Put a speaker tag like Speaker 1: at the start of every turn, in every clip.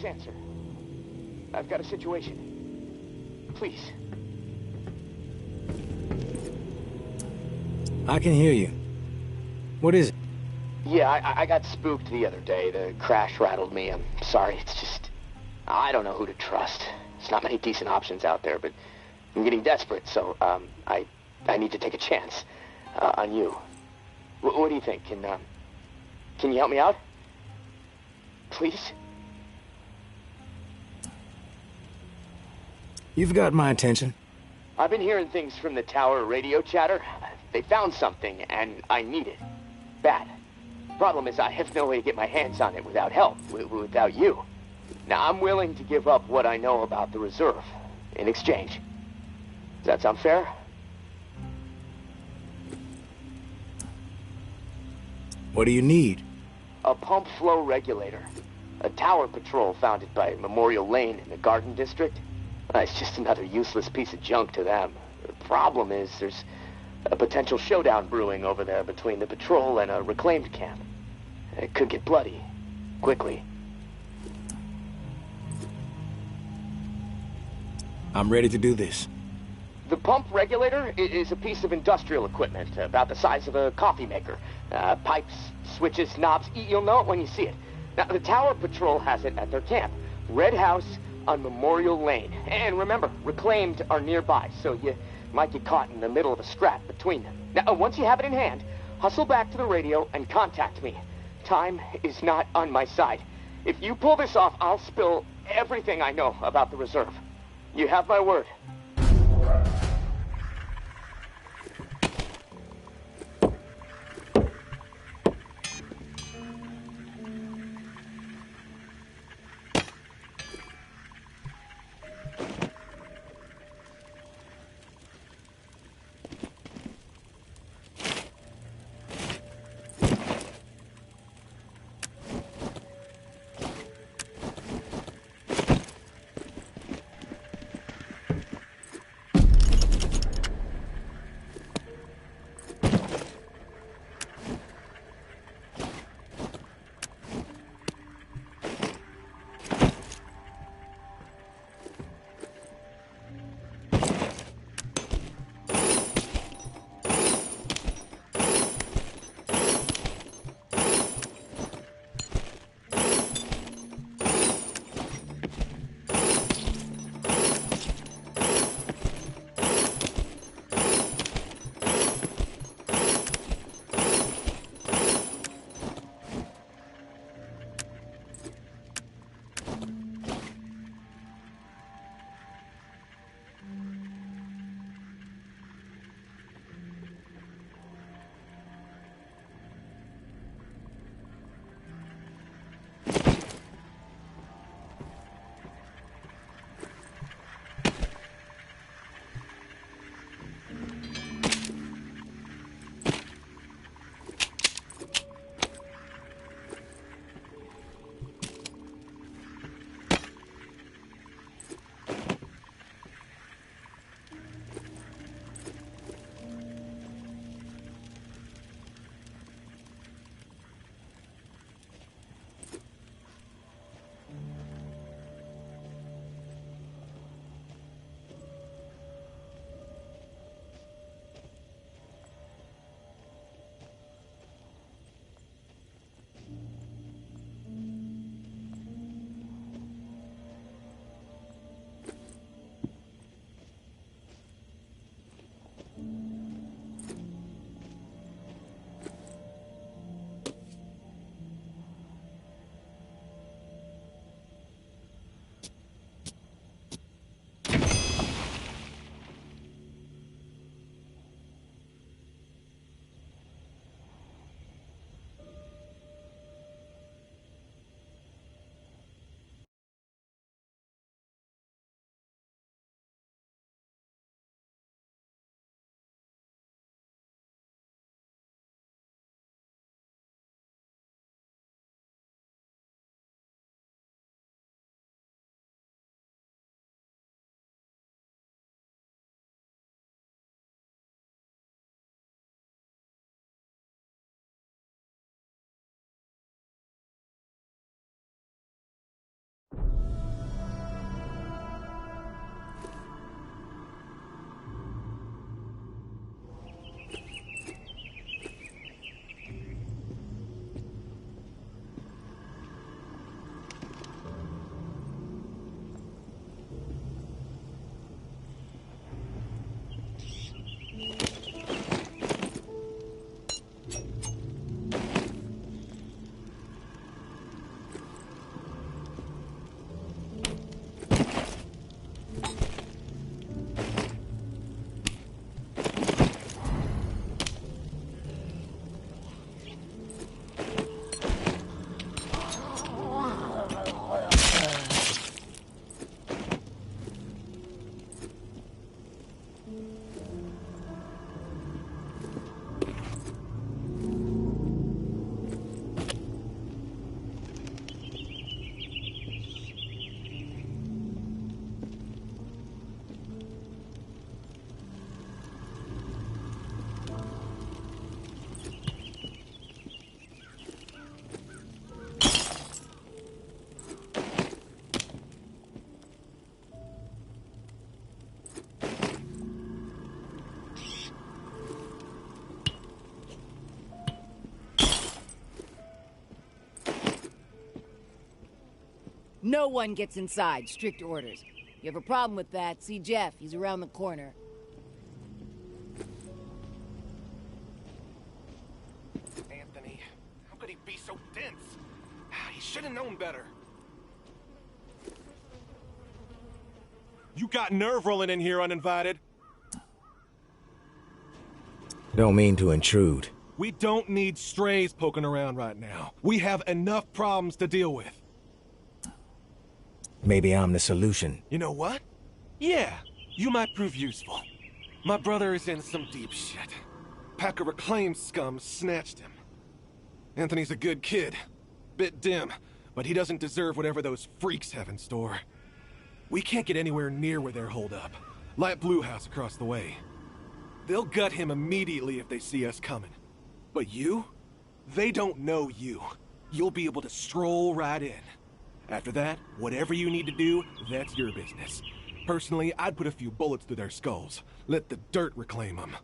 Speaker 1: answer. I've got a situation. Please.
Speaker 2: I can hear you. What is it?
Speaker 1: Yeah, I got spooked the other day. The crash rattled me. I'm sorry, it's just... I don't know who to trust. There's not many decent options out there, but I'm getting desperate, so, I need to take a chance, on you. What do you think? Can you help me out? Please?
Speaker 2: You've got my attention.
Speaker 1: I've been hearing things from the tower radio chatter. They found something, and I need it. Bad. Problem is, I have no way to get my hands on it without help, without you. Now, I'm willing to give up what I know about the reserve, in exchange. Does that sound fair?
Speaker 2: What do you need?
Speaker 1: A pump flow regulator. A tower patrol founded by Memorial Lane in the Garden District. It's just another useless piece of junk to them. The problem is, there's a potential showdown brewing over there between the patrol and a reclaimed camp. It could get bloody. Quickly.
Speaker 2: I'm ready to do this.
Speaker 1: The pump regulator is a piece of industrial equipment about the size of a coffee maker. Pipes, switches, knobs. You'll know it when you see it. Now, the Tower Patrol has it at their camp. Red House on Memorial Lane. And remember, reclaimed are nearby, so you might get caught in the middle of a scrap between them. Now, once you have it in hand, hustle back to the radio and contact me. Time is not on my side. If you pull this off, I'll spill everything I know about the reserve. You have my word.
Speaker 3: No one gets inside. Strict orders. If you have a problem with that, see Jeff. He's around the corner.
Speaker 4: Anthony, how could he be so dense? He should have known better. You got nerve rolling in here uninvited.
Speaker 2: Don't mean to intrude.
Speaker 4: We don't need strays poking around right now. We have enough problems to deal with.
Speaker 2: Maybe I'm the solution.
Speaker 4: You know what? Yeah, you might prove useful. My brother is in some deep shit. Pack of reclaimed scum snatched him. Anthony's a good kid. Bit dim, but he doesn't deserve whatever those freaks have in store. We can't get anywhere near where they're holed up. Light Blue House across the way. They'll gut him immediately if they see us coming. But you? They don't know you. You'll be able to stroll right in. After that, whatever you need to do, that's your business. Personally, I'd put a few bullets through their skulls. Let the dirt reclaim them.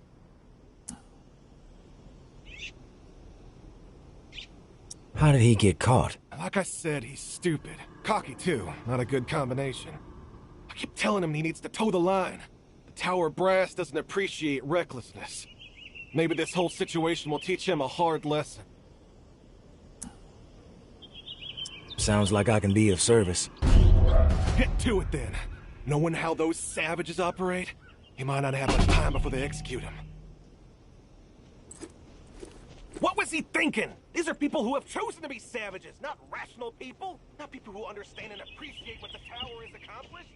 Speaker 2: How did he get caught?
Speaker 4: Like I said, he's stupid. Cocky, too. Not a good combination. I keep telling him he needs to toe the line. The Tower brass doesn't appreciate recklessness. Maybe this whole situation will teach him a hard lesson.
Speaker 2: Sounds like I can be of service.
Speaker 4: Get to it then. Knowing how those savages operate, he might not have much time before they execute him. What was he thinking? These are people who have chosen to be savages, not rational people. Not people who understand and appreciate what the Tower has accomplished.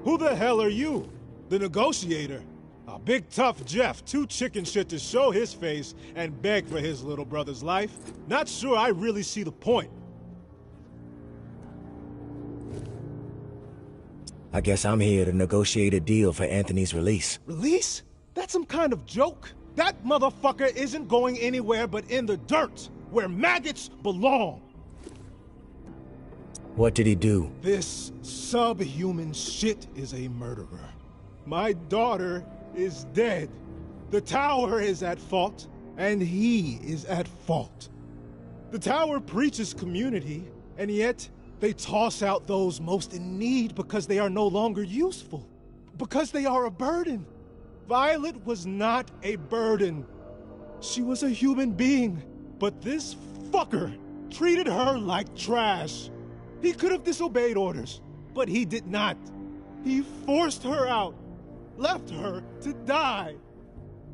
Speaker 5: Who the hell are you? The negotiator? A big tough Jeff, too chicken shit to show his face and beg for his little brother's life. Not sure I really see the point.
Speaker 2: I guess I'm here to negotiate a deal for Anthony's release.
Speaker 5: Release? That's some kind of joke? That motherfucker isn't going anywhere but in the dirt, where maggots belong.
Speaker 2: What did he do?
Speaker 5: This subhuman shit is a murderer. My daughter is dead. The Tower is at fault, and he is at fault. The Tower preaches community, and yet they toss out those most in need because they are no longer useful. Because they are a burden. Violet was not a burden. She was a human being, but this fucker treated her like trash. He could have disobeyed orders, but he did not. He forced her out, left her to die.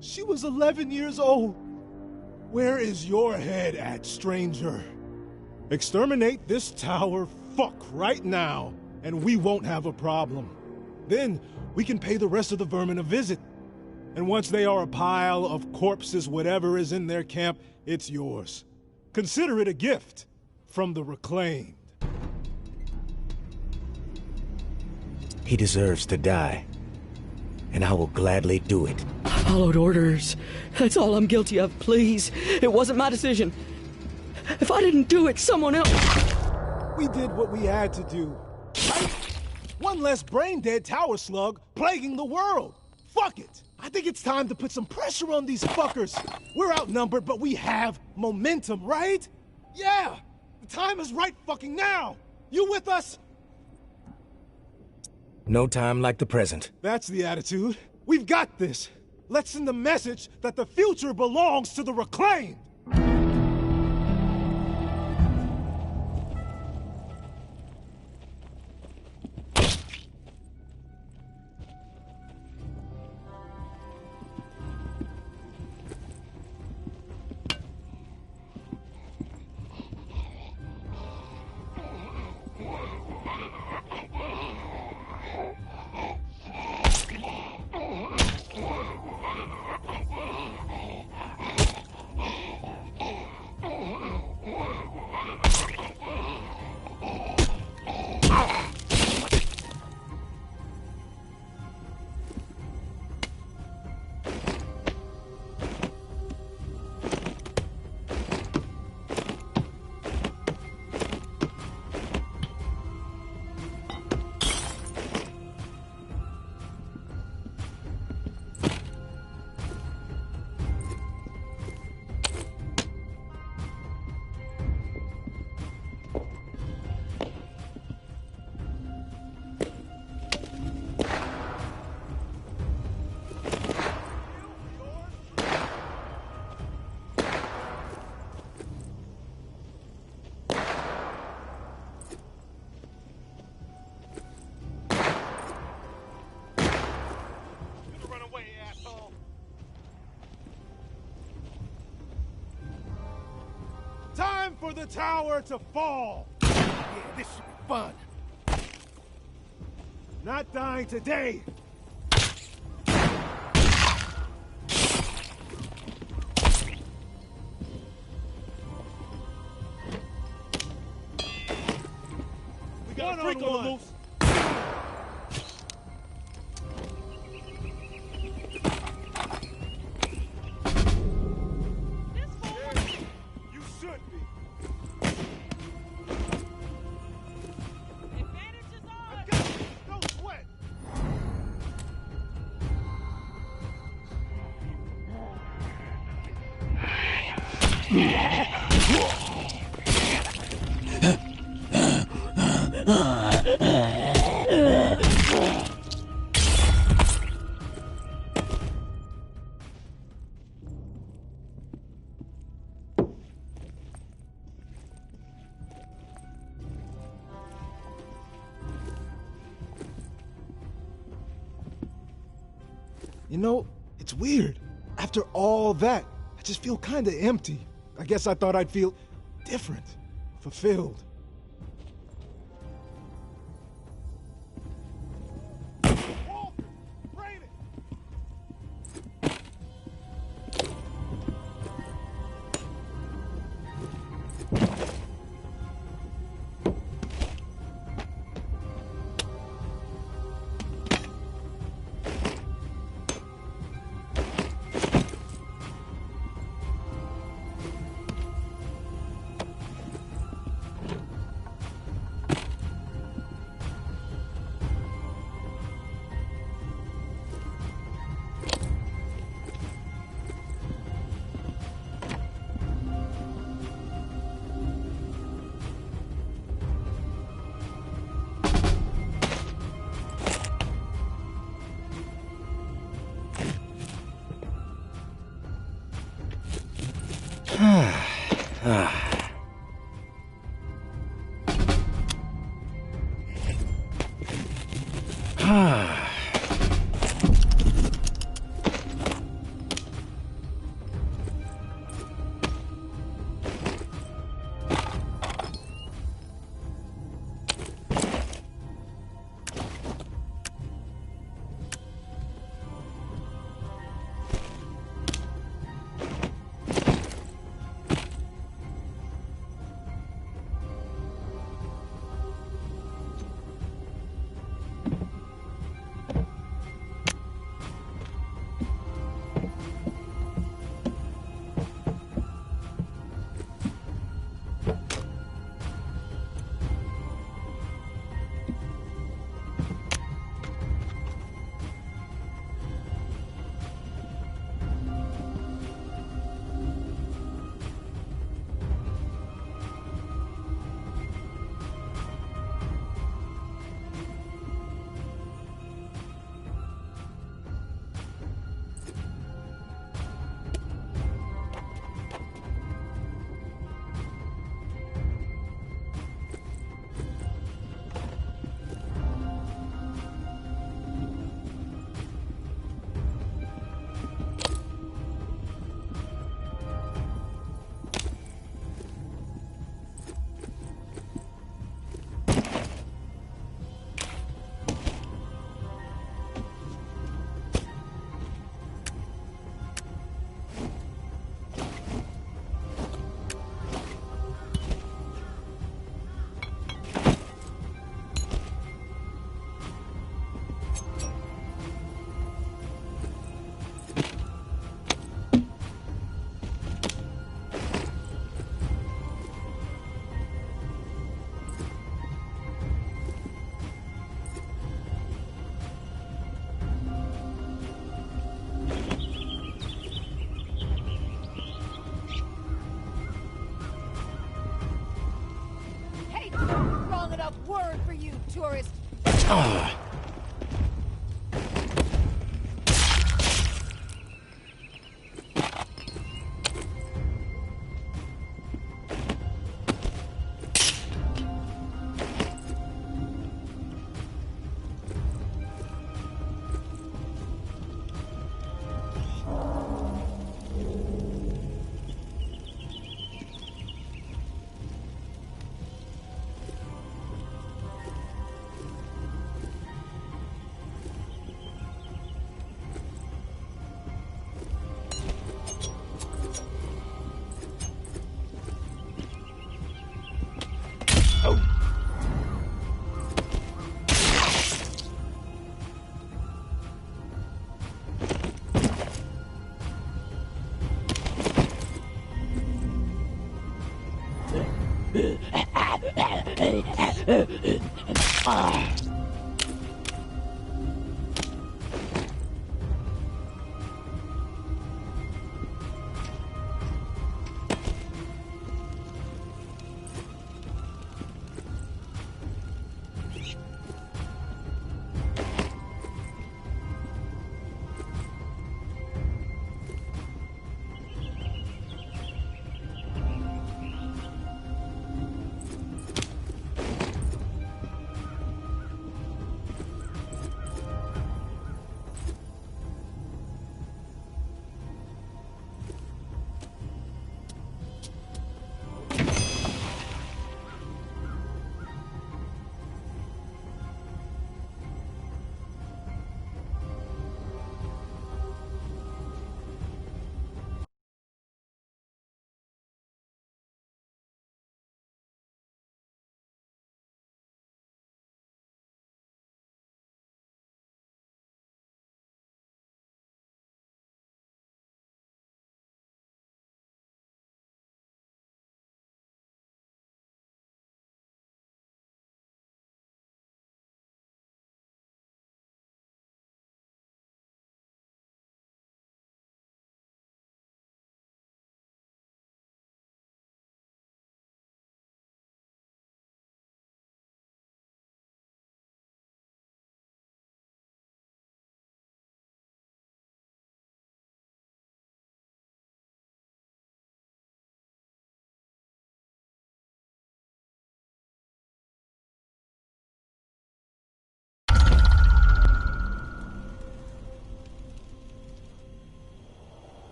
Speaker 5: She was 11 years old. Where is your head at, stranger? Exterminate this tower fuck right now, and we won't have a problem. Then we can pay the rest of the vermin a visit. And once they are a pile of corpses, whatever is in their camp, it's yours. Consider it a gift from the reclaimed.
Speaker 2: He deserves to die. and I will gladly do it.
Speaker 6: I followed orders. That's all I'm guilty of, please. It wasn't my decision. If I didn't do it, someone else...
Speaker 5: We did what we had to do. Right? One less brain-dead tower slug plaguing the world. Fuck it. I think it's time to put some pressure on these fuckers. We're outnumbered, but we have momentum, right? Yeah! The time is right fucking now! You with us?
Speaker 2: No time like the present.
Speaker 5: That's the attitude. We've got this. Let's send the message that the future belongs to the reclaimed. Time for the tower to fall! Yeah, this should be fun. Not dying today! We got a freak on the loose! You know, it's weird. After all that, I just feel kinda empty. I guess I thought I'd feel different, fulfilled.
Speaker 3: a word for you, tourist.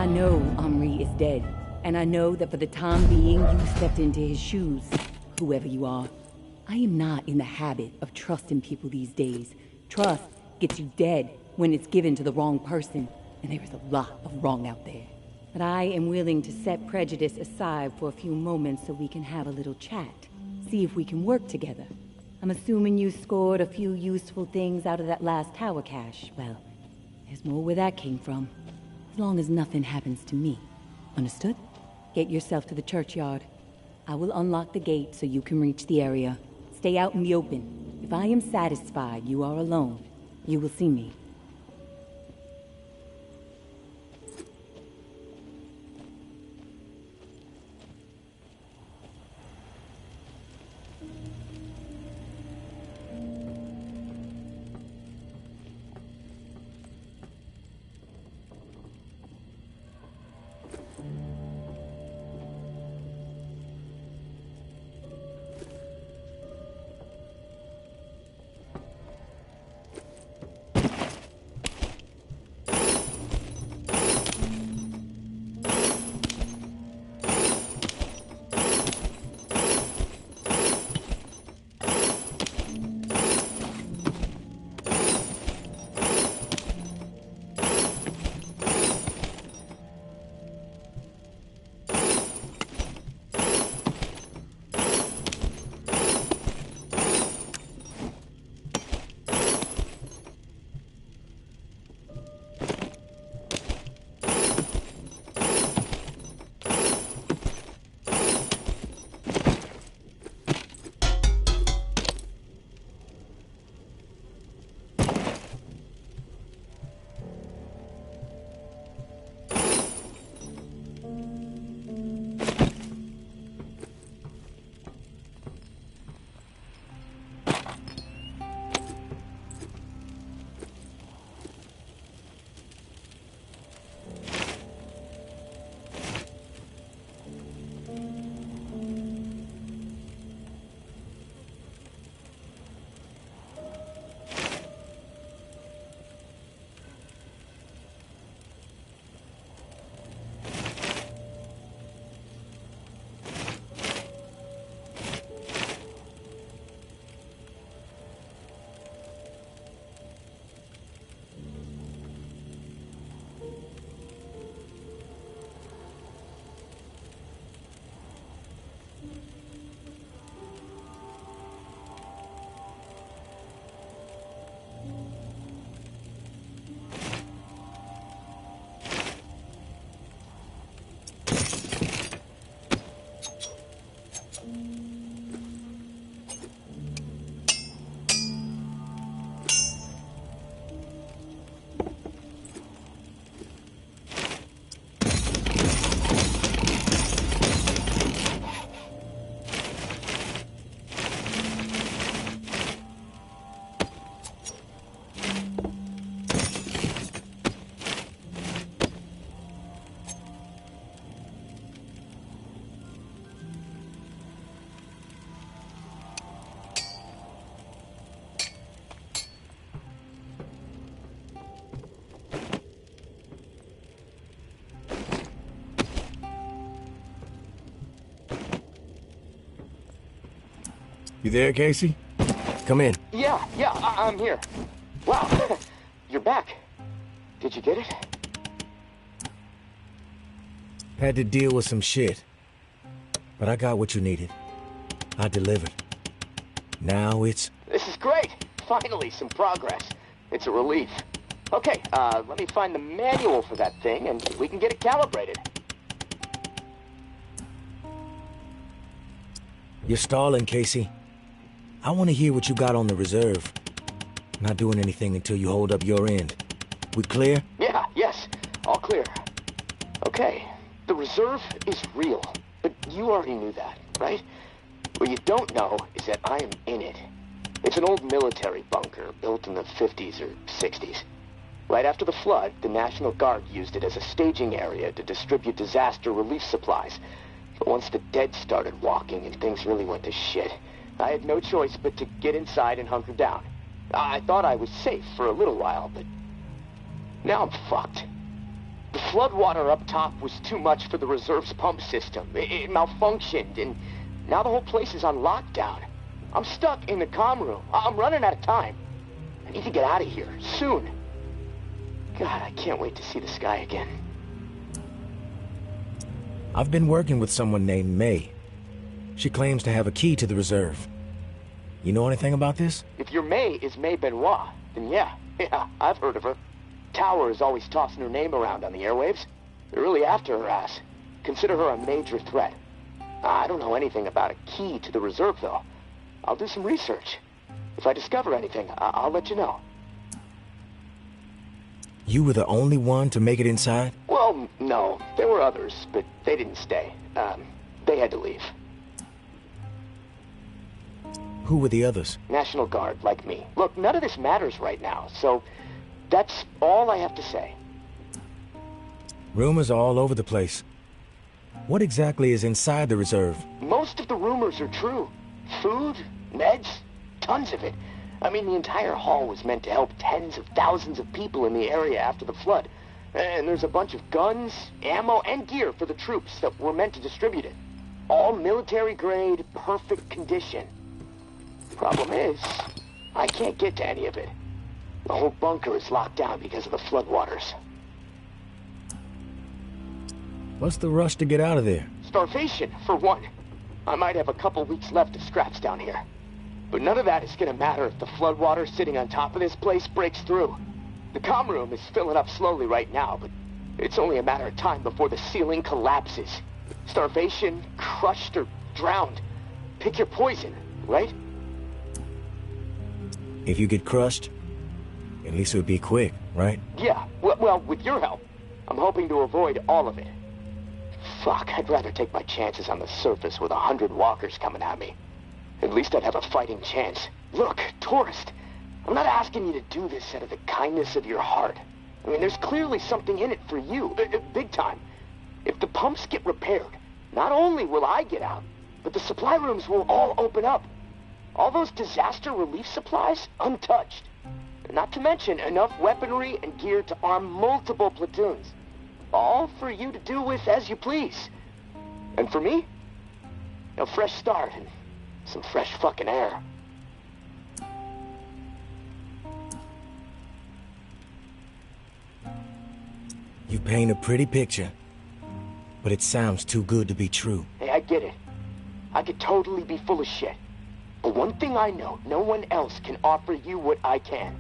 Speaker 7: I know Mryes is dead, and I know that for the time being you stepped into his shoes, whoever you are. I am not in the habit of trusting people these days. Trust gets you dead when it's given to the wrong person, and there is a lot of wrong out there. But I am willing to set prejudice aside for a few moments so we can have a little chat. See if we can work together. I'm assuming you scored a few useful things out of that last tower cache. Well, there's more where that came from. As long as nothing happens to me. Understood? Get yourself to the churchyard. I will unlock the gate so you can reach the area. Stay out in the open. If I am satisfied you are alone, you will see me.
Speaker 2: You there, Casey? Come in.
Speaker 1: Yeah, I'm here. Wow, you're back. Did you get it?
Speaker 2: Had to deal with some shit. But I got what you needed. I delivered. Now it's...
Speaker 1: This is great. Finally, some progress. It's a relief. Okay, let me find the manual for that thing, and we can get it calibrated.
Speaker 2: You're stalling, Casey. I want to hear what you got on the reserve. Not doing anything until you hold up your end. We clear?
Speaker 1: Yeah, yes. All clear. Okay, the reserve is real. But you already knew that, right? What you don't know is that I am in it. It's an old military bunker built in the 50s or 60s. Right after the flood, the National Guard used it as a staging area to distribute disaster relief supplies. But once the dead started walking and things really went to shit, I had no choice but to get inside and hunker down. I thought I was safe for a little while, but now I'm fucked. The floodwater up top was too much for the reserve's pump system. It malfunctioned, and now the whole place is on lockdown. I'm stuck in the comm room. I'm running out of time. I need to get out of here, soon. God, I can't wait to see the sky again.
Speaker 2: I've been working with someone named May. She claims to have a key to the reserve. You know anything about this?
Speaker 1: If your May is May Benoit, then yeah, I've heard of her. Tower is always tossing her name around on the airwaves. They're really after her ass. Consider her a major threat. I don't know anything about a key to the reserve, though. I'll do some research. If I discover anything, I'll let you know.
Speaker 2: You were the only one to make it inside?
Speaker 1: Well, no. There were others, but they didn't stay. They had to leave.
Speaker 2: Who were the others?
Speaker 1: National Guard, like me. Look, none of this matters right now, so that's all I have to say.
Speaker 2: Rumors are all over the place. What exactly is inside the reserve?
Speaker 1: Most of the rumors are true. Food, meds, tons of it. I mean, the entire haul was meant to help tens of thousands of people in the area after the flood. And there's a bunch of guns, ammo, and gear for the troops that were meant to distribute it. All military-grade, perfect condition. Problem is, I can't get to any of it. The whole bunker is locked down because of the floodwaters.
Speaker 2: What's the rush to get out of there?
Speaker 1: Starvation, for one. I might have a couple weeks left of scraps down here. But none of that is gonna matter if the floodwater sitting on top of this place breaks through. The comm room is filling up slowly right now, but it's only a matter of time before the ceiling collapses. Starvation, crushed, or drowned. Pick your poison, right?
Speaker 2: If you get crushed, at least it would be quick, right?
Speaker 1: Yeah, well, with your help, I'm hoping to avoid all of it. Fuck, I'd rather take my chances on the surface with 100 walkers coming at me. At least I'd have a fighting chance. Look, tourist, I'm not asking you to do this out of the kindness of your heart. I mean, there's clearly something in it for you, big time. If the pumps get repaired, not only will I get out, but the supply rooms will all open up. All those disaster relief supplies, untouched. Not to mention enough weaponry and gear to arm multiple platoons. All for you to do with as you please. And for me, a fresh start and some fresh fucking air.
Speaker 2: You paint a pretty picture, but it sounds too good to be true.
Speaker 1: Hey, I get it. I could totally be full of shit. But one thing I know, no one else can offer you what I can.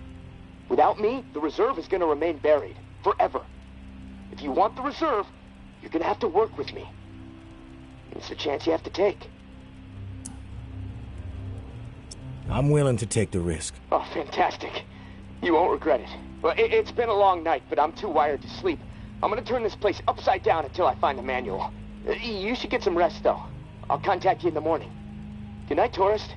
Speaker 1: Without me, the reserve is gonna remain buried. Forever. If you want the reserve, you're gonna have to work with me. It's a chance you have to take.
Speaker 2: I'm willing to take the risk.
Speaker 1: Oh, fantastic. You won't regret it. Well, it's been a long night, but I'm too wired to sleep. I'm gonna turn this place upside down until I find the manual. You should get some rest, though. I'll contact you in the morning. Good night, tourist.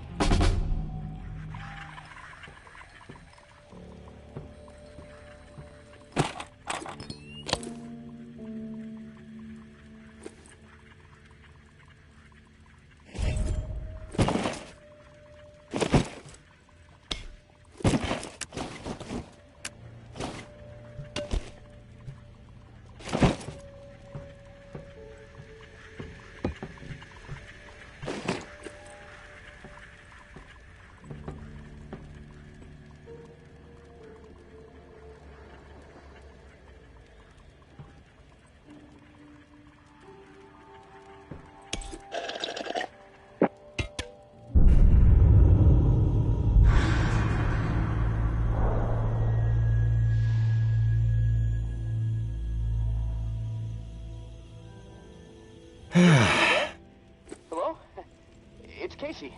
Speaker 1: easy.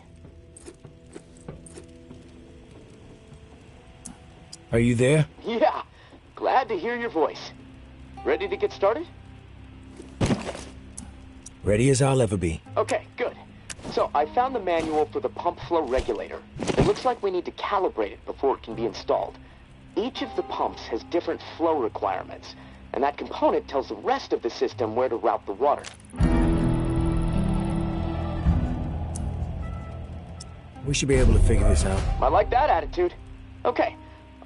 Speaker 2: Are you there?
Speaker 1: Yeah, glad to hear your voice. Ready to get started?
Speaker 2: Ready as I'll ever be.
Speaker 1: Okay, good. So, I found the manual for the pump flow regulator. It looks like we need to calibrate it before it can be installed. Each of the pumps has different flow requirements, and that component tells the rest of the system where to route the water.
Speaker 2: We should be able to figure this out.
Speaker 1: I like that attitude. Okay,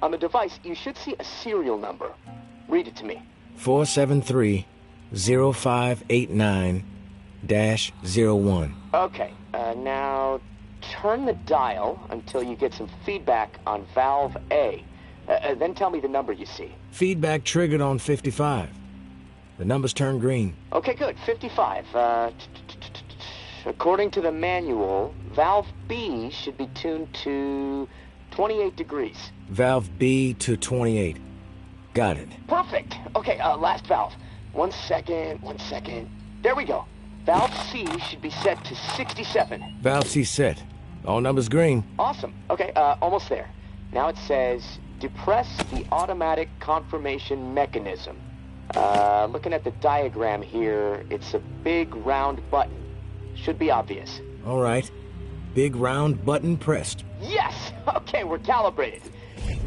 Speaker 1: on the device, you should see a serial number. Read it to me.
Speaker 2: 473-0589-01.
Speaker 1: Okay, now turn the dial until you get some feedback on valve A. Then tell me the number you see.
Speaker 2: Feedback triggered on 55. The numbers turned green.
Speaker 1: Okay, good. 55. According to the manual, valve B should be tuned to 28 degrees.
Speaker 2: Valve B to 28. Got it.
Speaker 1: Perfect. Okay, last valve. 1 second, 1 second. There we go. Valve C should be set to 67.
Speaker 2: Valve C set. All numbers green.
Speaker 1: Awesome. Okay, almost there. Now it says, depress the automatic confirmation mechanism. Looking at the diagram here, it's a big round button. Should be obvious.
Speaker 2: All right. Big round button pressed.
Speaker 1: Yes! Okay, we're calibrated.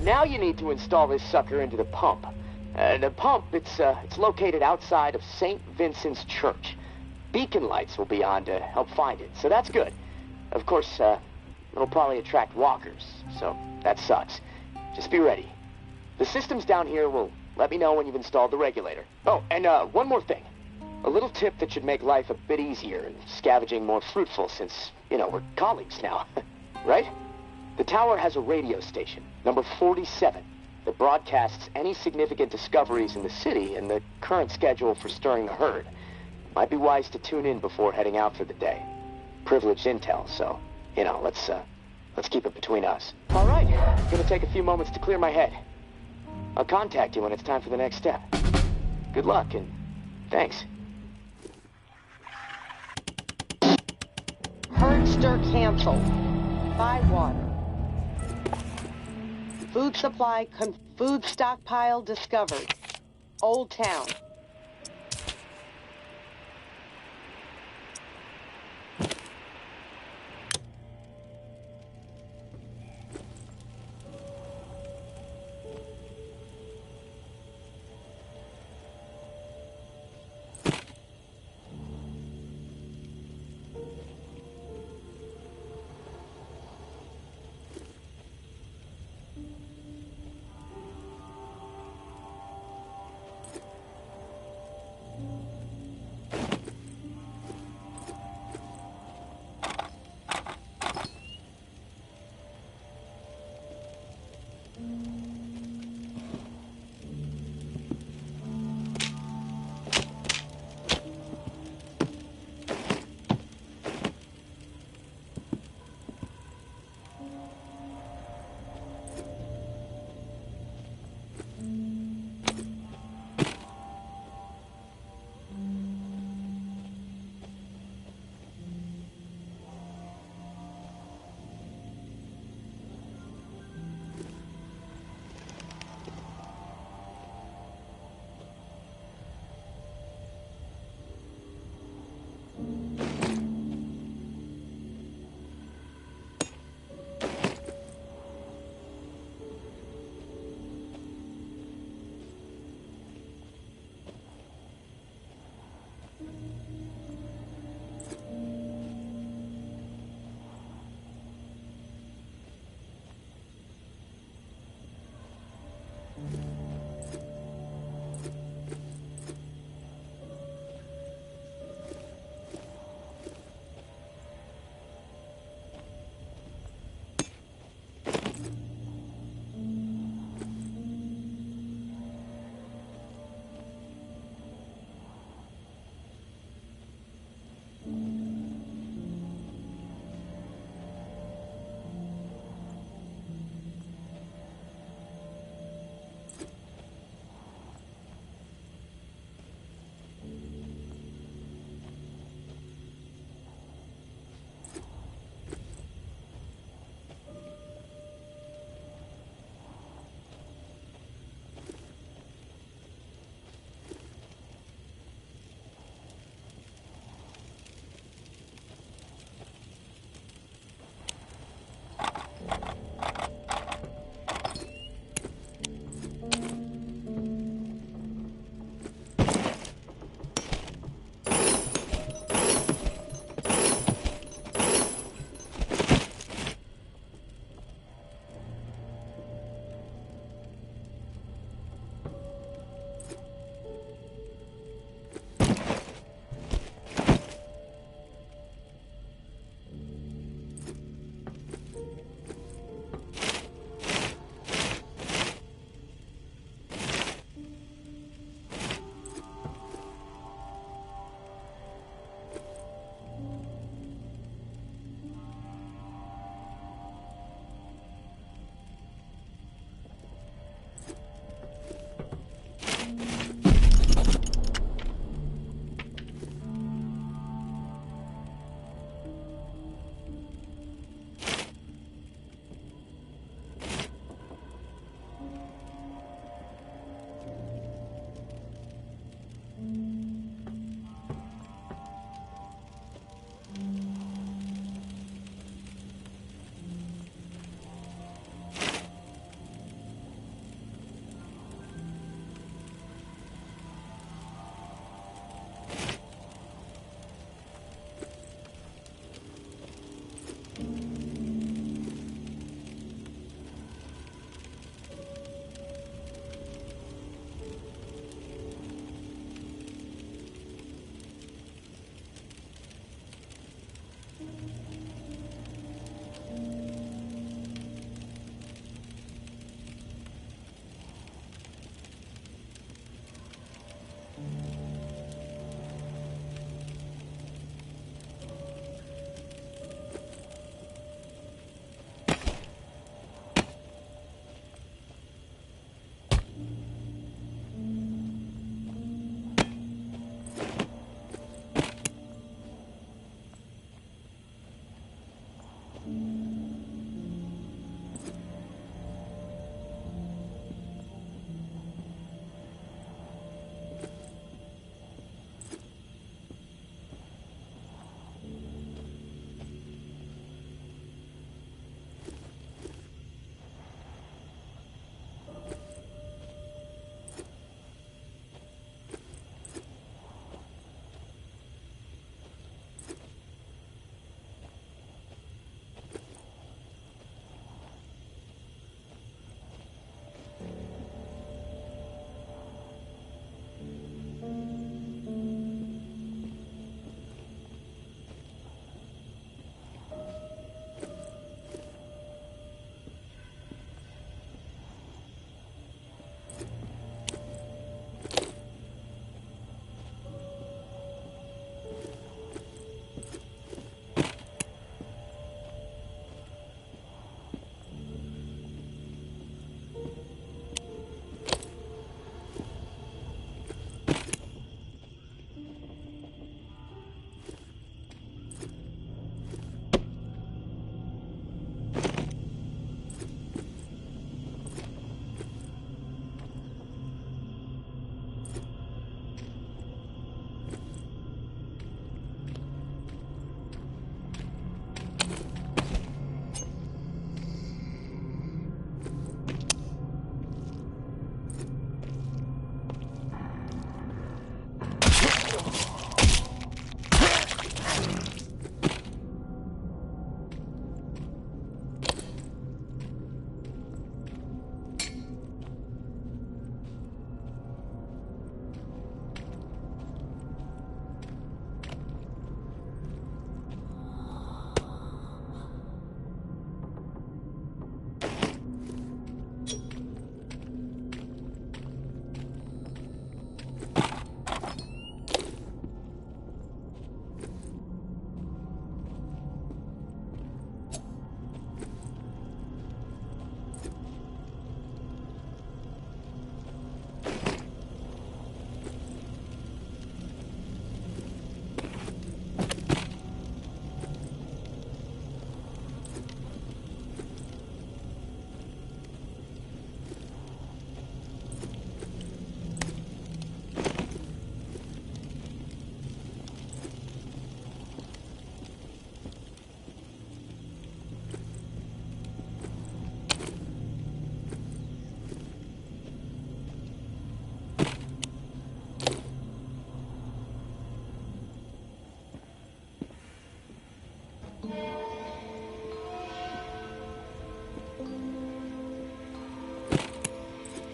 Speaker 1: Now you need to install this sucker into the pump. The pump, it's located outside of St. Vincent's Church. Beacon lights will be on to help find it, so that's good. Of course, it'll probably attract walkers, so that sucks. Just be ready. The systems down here will let me know when you've installed the regulator. Oh, and one more thing. A little tip that should make life a bit easier and scavenging more fruitful since, we're colleagues now. Right? The tower has a radio station, number 47, that broadcasts any significant discoveries in the city and the current schedule for stirring the herd. Might be wise to tune in before heading out for the day. Privileged intel, so, let's keep it between us. All right, gonna take a few moments to clear my head. I'll contact you when it's time for the next step. Good luck, and thanks.
Speaker 8: Herd stir canceled. Buy water. Food supply food stockpile discovered. Old Town.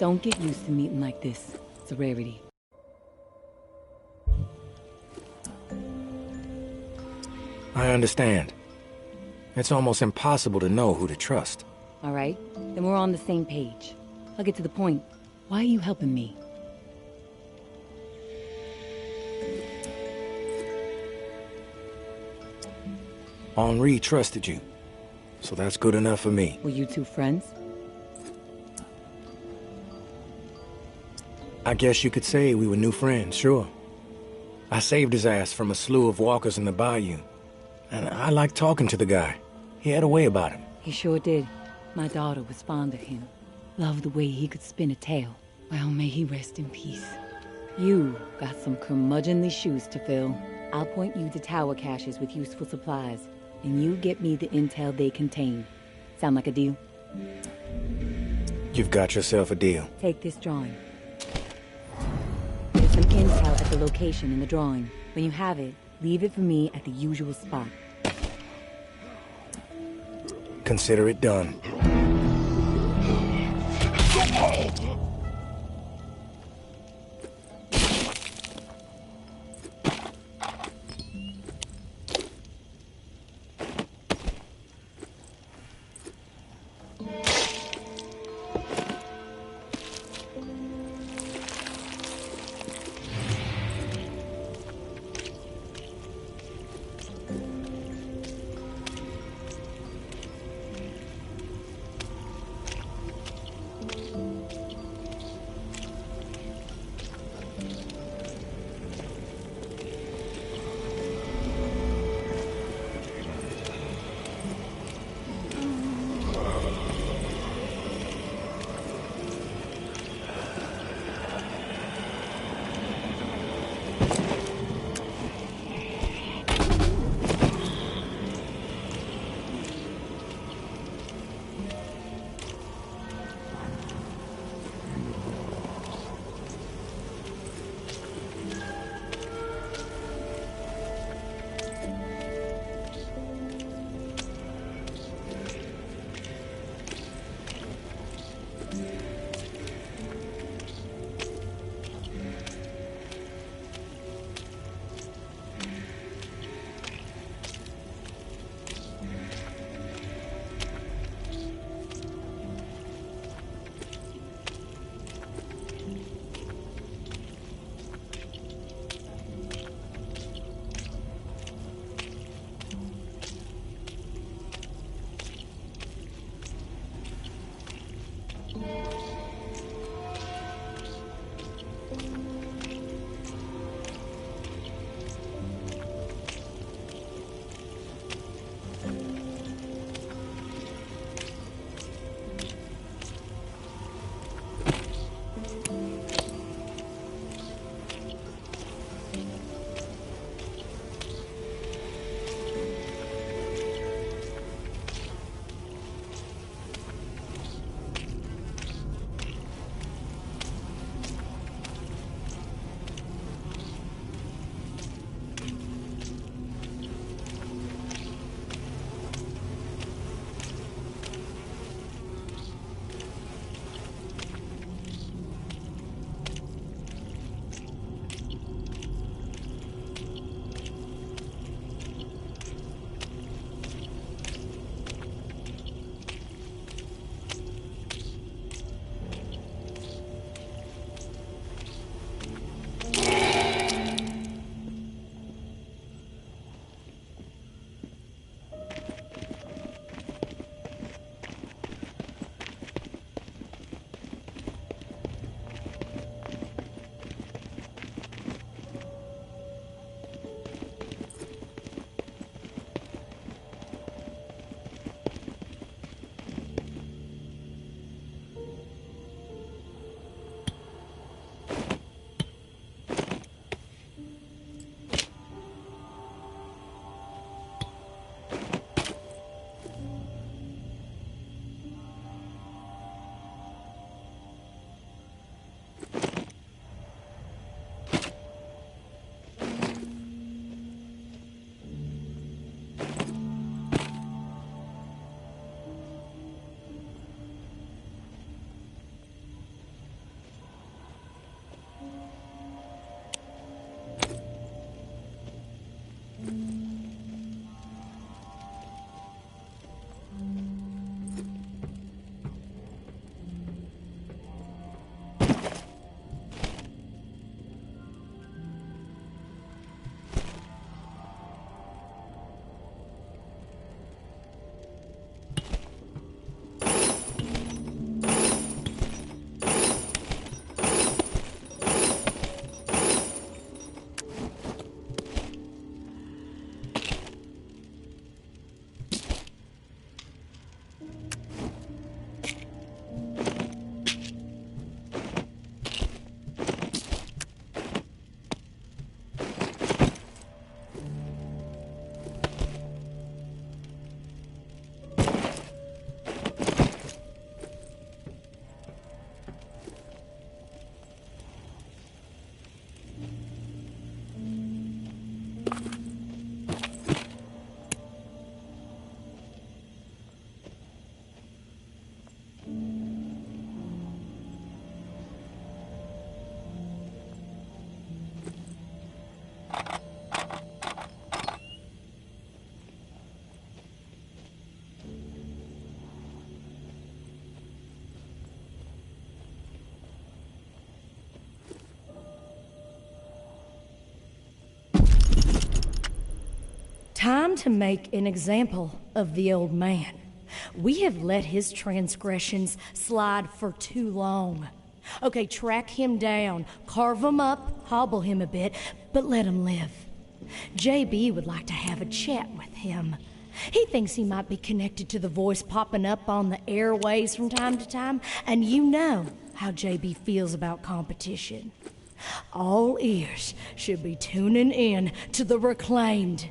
Speaker 7: Don't get used to meeting like this. It's a rarity.
Speaker 2: I understand. It's almost impossible to know who to trust.
Speaker 7: All right, then we're on the same page. I'll get to the point. Why are you helping me?
Speaker 2: Henri trusted you, so that's good enough for me.
Speaker 7: Were you two friends?
Speaker 2: I guess you could say we were new friends, sure. I saved his ass from a slew of walkers in the bayou, and I liked talking to the guy. He had a way about him.
Speaker 7: He sure did. My daughter was fond of him. Loved the way he could spin a tale. Well, may he rest in peace. You got some curmudgeonly shoes to fill. I'll point you to tower caches with useful supplies, and you get me the intel they contain. Sound like a deal?
Speaker 2: You've got yourself a deal.
Speaker 7: Take this drawing. There's some intel at the location in the drawing. When you have it, leave it for me at the usual spot.
Speaker 2: Consider it done.
Speaker 9: time to make an example of the old man. We have let his transgressions slide for too long. Okay, track him down, carve him up, hobble him a bit, but let him live. JB would like to have a chat with him. He thinks he might be connected to the voice popping up on the airways from time to time, and you know how JB feels about competition. All ears should be tuning in to the Reclaimed.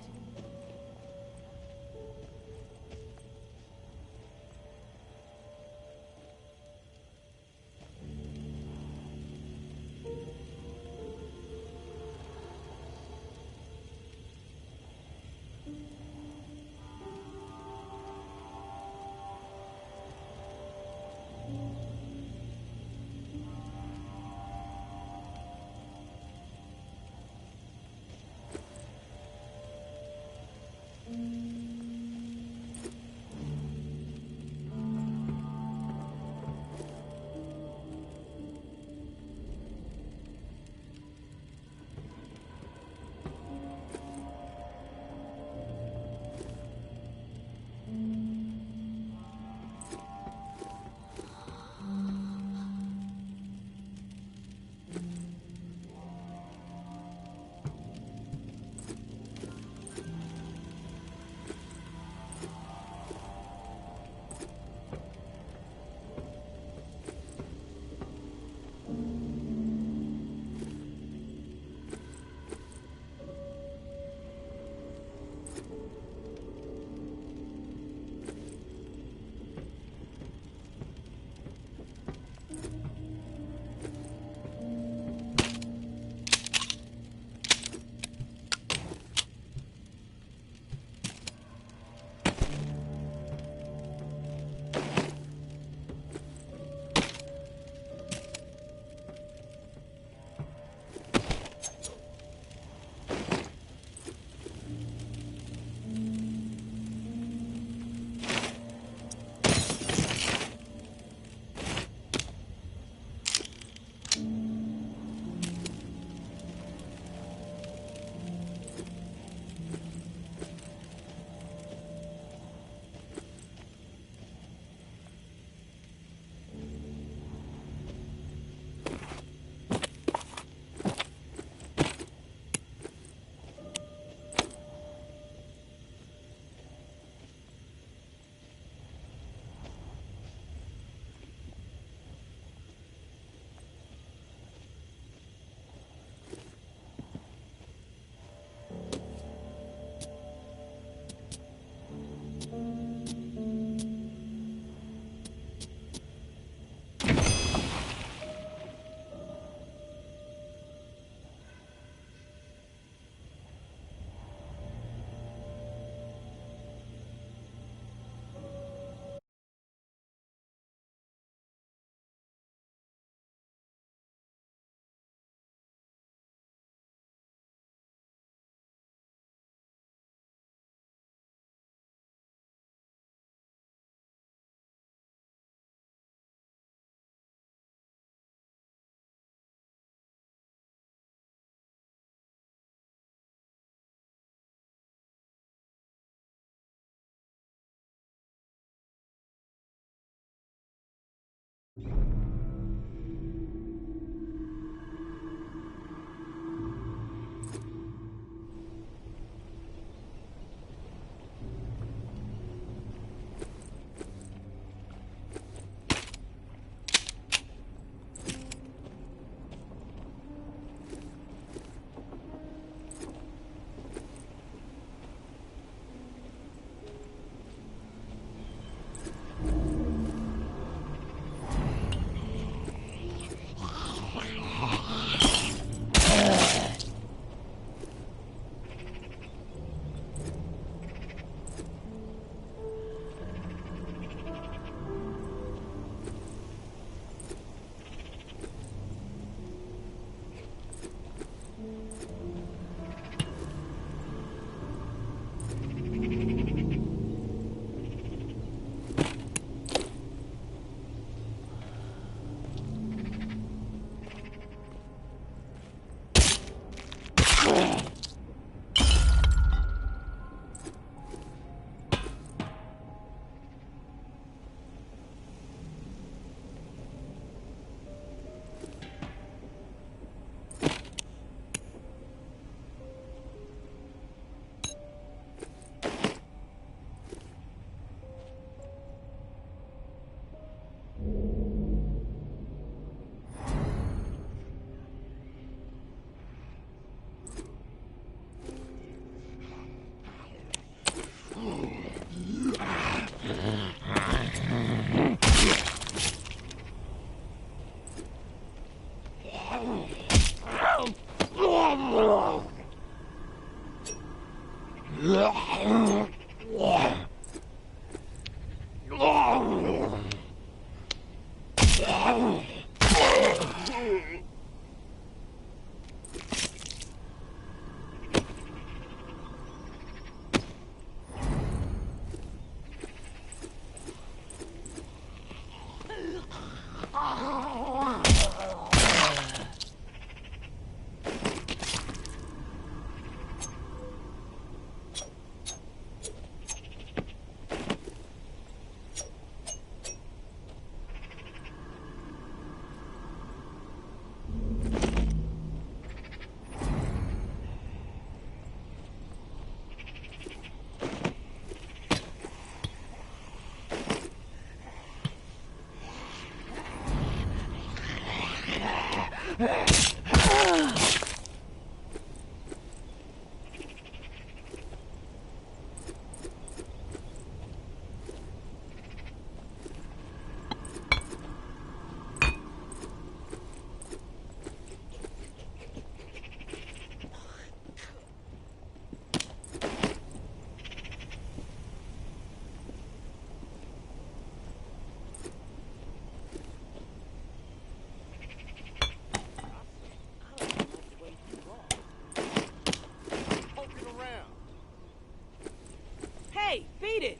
Speaker 6: Hey, beat it!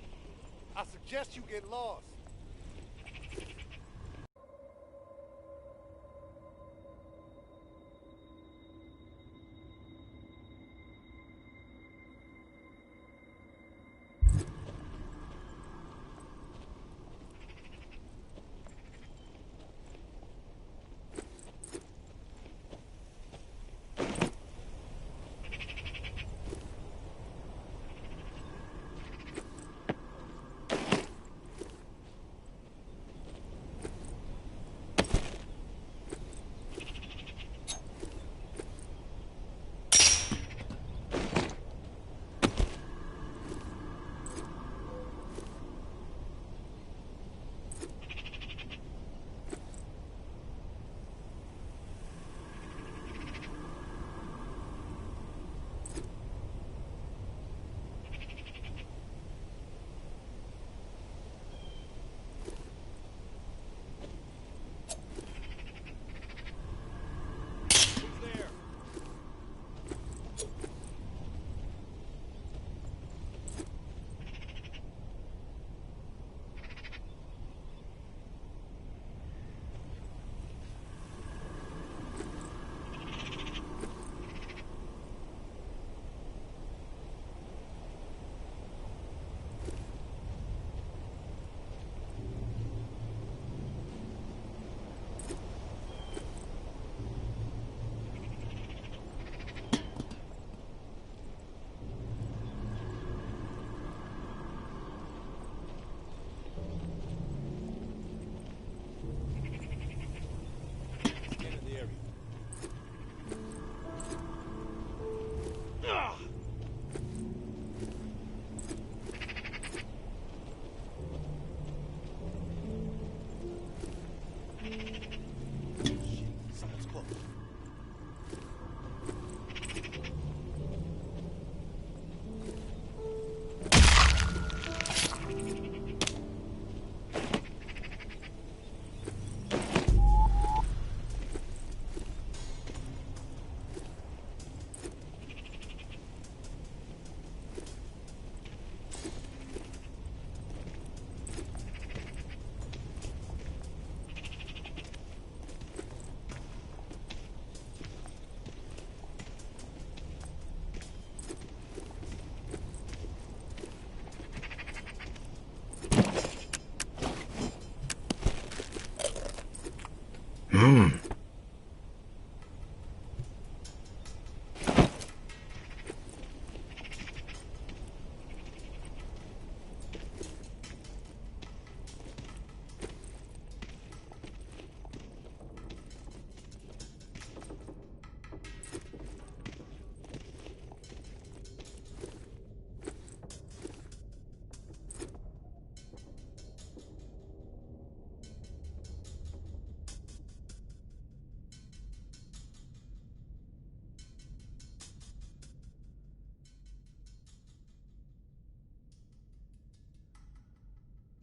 Speaker 10: I suggest you get lost.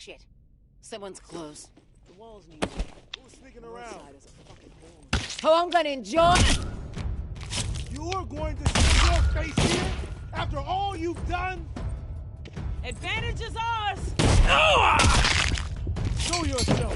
Speaker 3: Shit. Someone's close.
Speaker 10: The walls need it. Who's sneaking around?
Speaker 3: Oh, I'm gonna enjoy.
Speaker 5: You're going to show your face here after all you've done?
Speaker 6: Advantage is ours!
Speaker 5: Show yourself.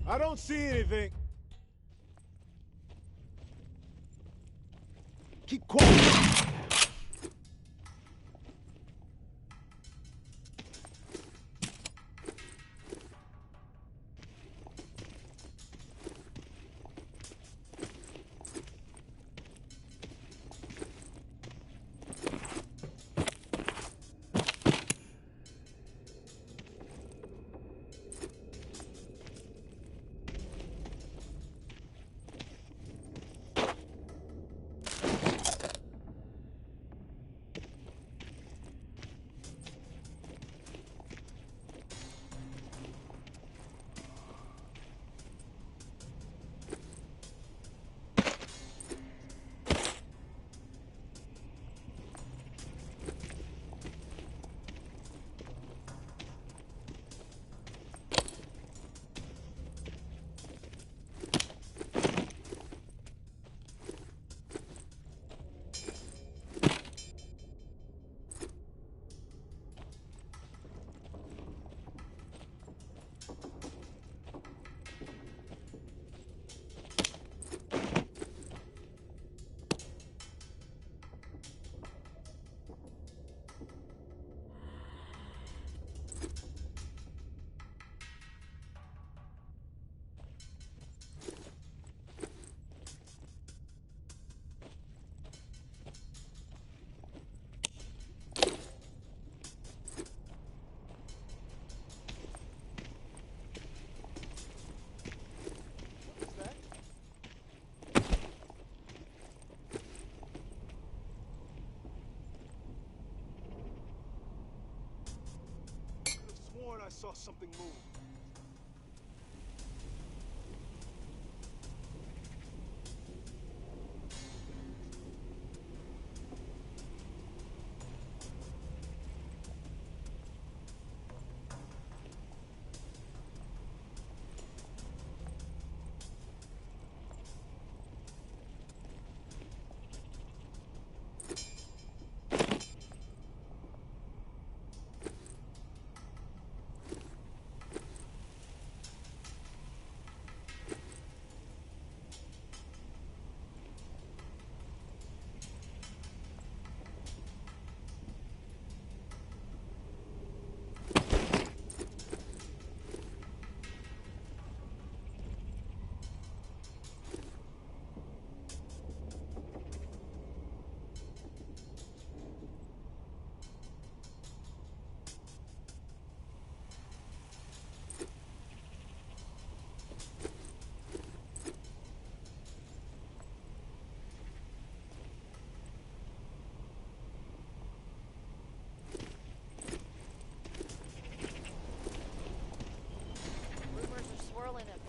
Speaker 5: I don't see anything. Keep quiet. I saw something move.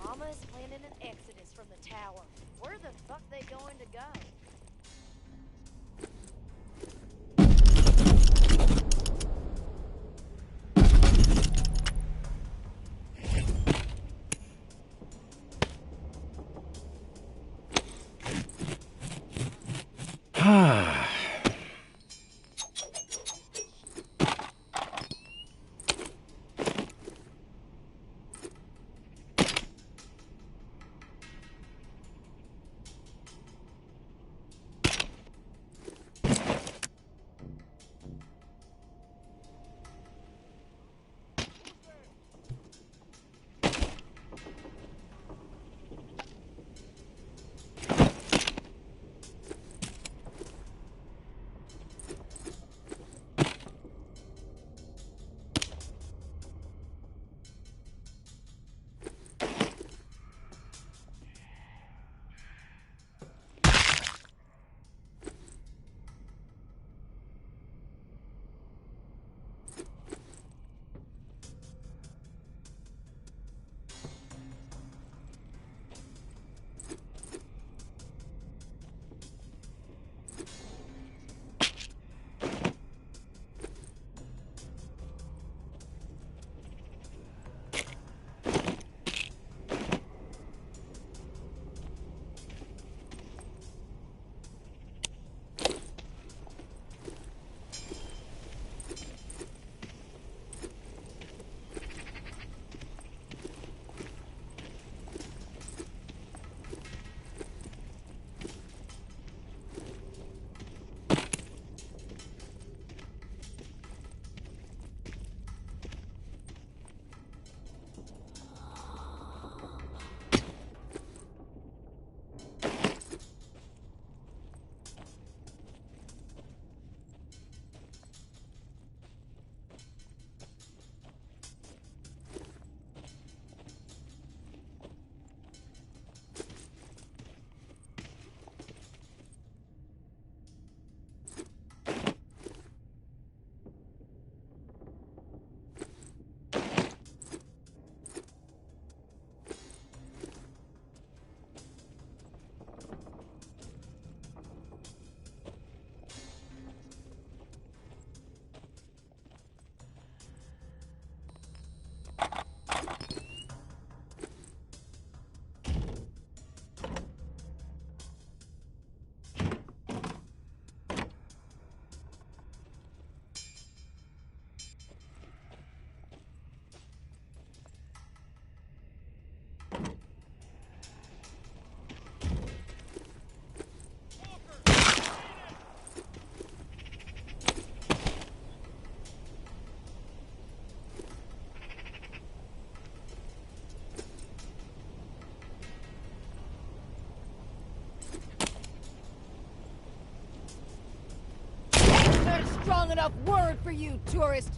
Speaker 11: Mama is planning an exodus from the tower. Where the fuck they going to go?
Speaker 3: enough word for you, tourist!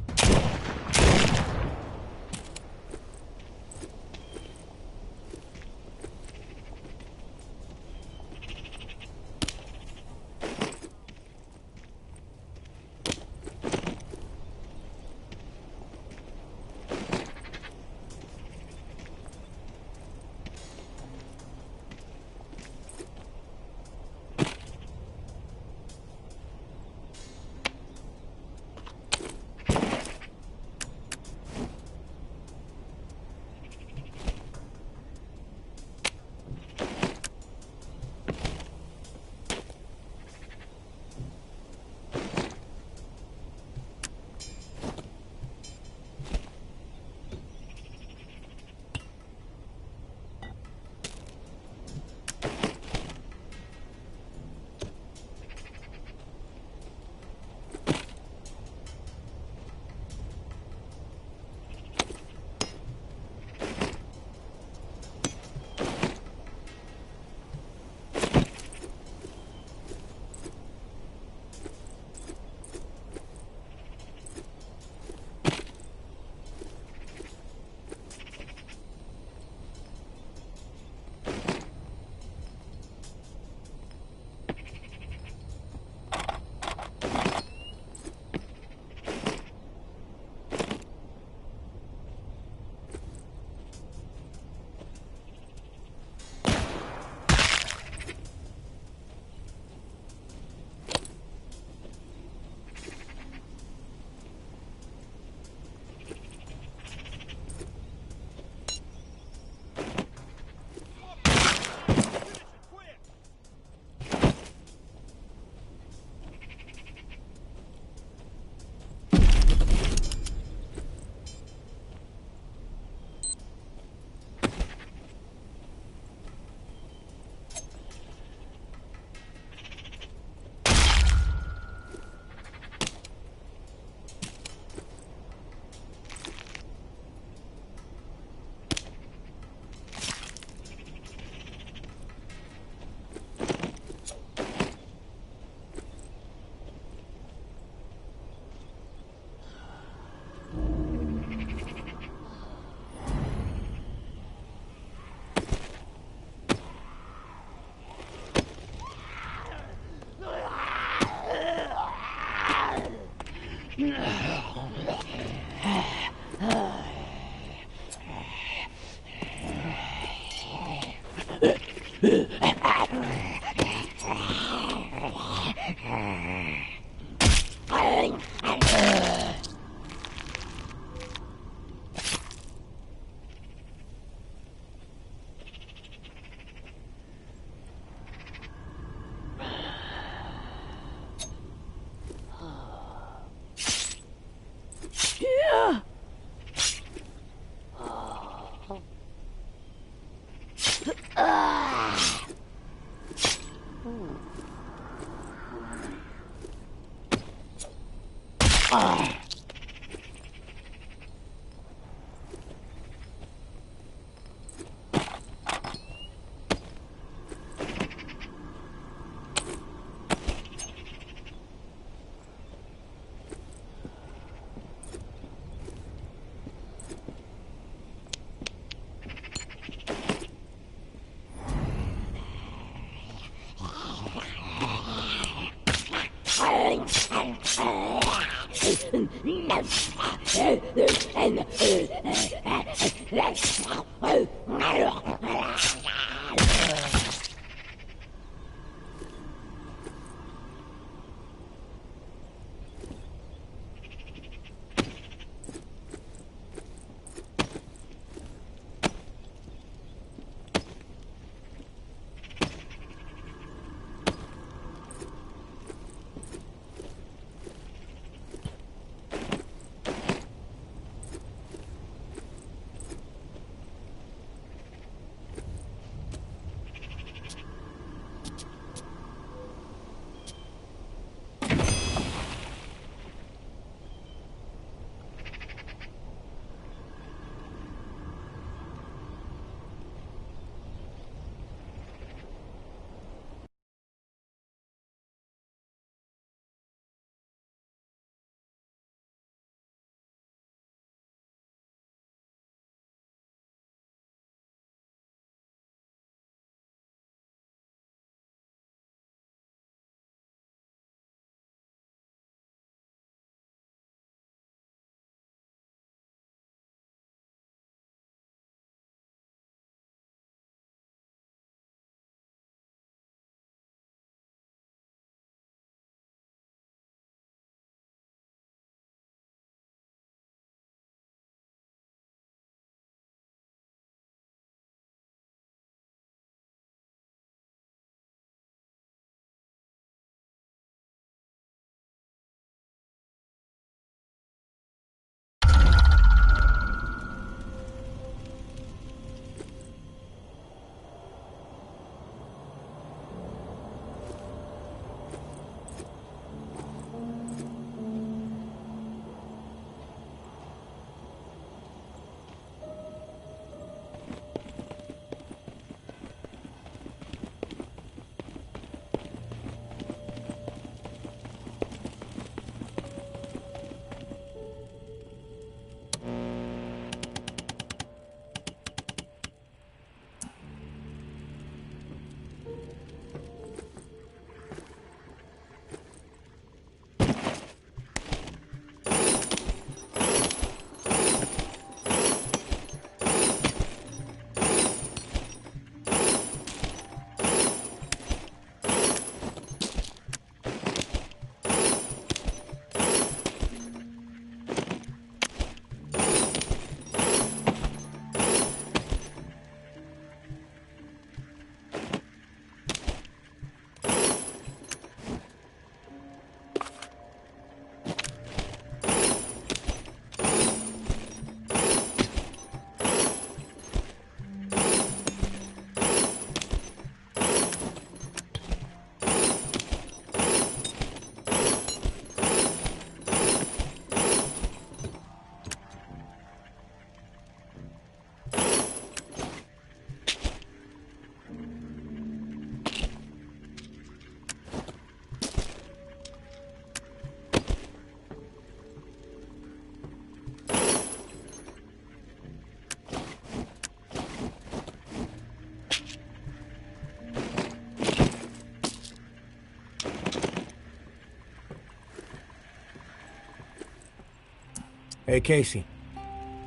Speaker 2: Hey, Casey.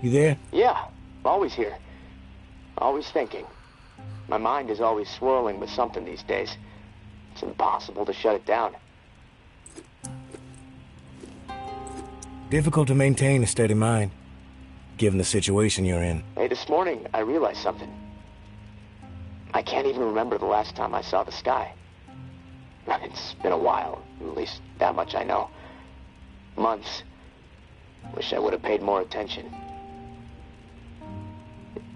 Speaker 2: You there?
Speaker 1: Yeah, always here. Always thinking. My mind is always swirling with something these days. It's impossible to shut it down.
Speaker 2: Difficult to maintain a steady mind, given the situation you're in.
Speaker 1: Hey, this morning I realized something. I can't even remember the last time I saw the sky. It's been a while, at least that much I know. Months. Wish I would have paid more attention.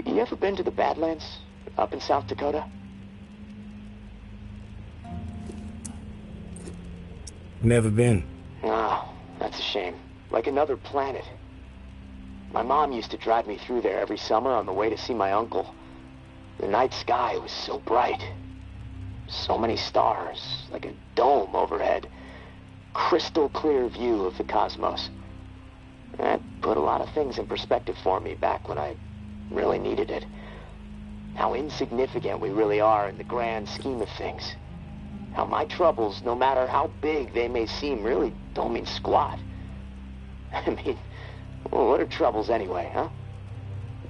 Speaker 1: You ever been to the Badlands, up in South Dakota?
Speaker 2: Never been.
Speaker 1: Oh, that's a shame. Like another planet. My mom used to drive me through there every summer on the way to see my uncle. The night sky was so bright. So many stars, like a dome overhead. Crystal clear view of the cosmos. That put a lot of things in perspective for me back when I really needed it. How insignificant we really are in the grand scheme of things. How my troubles, no matter how big they may seem, really don't mean squat. I mean, well, what are troubles anyway, huh?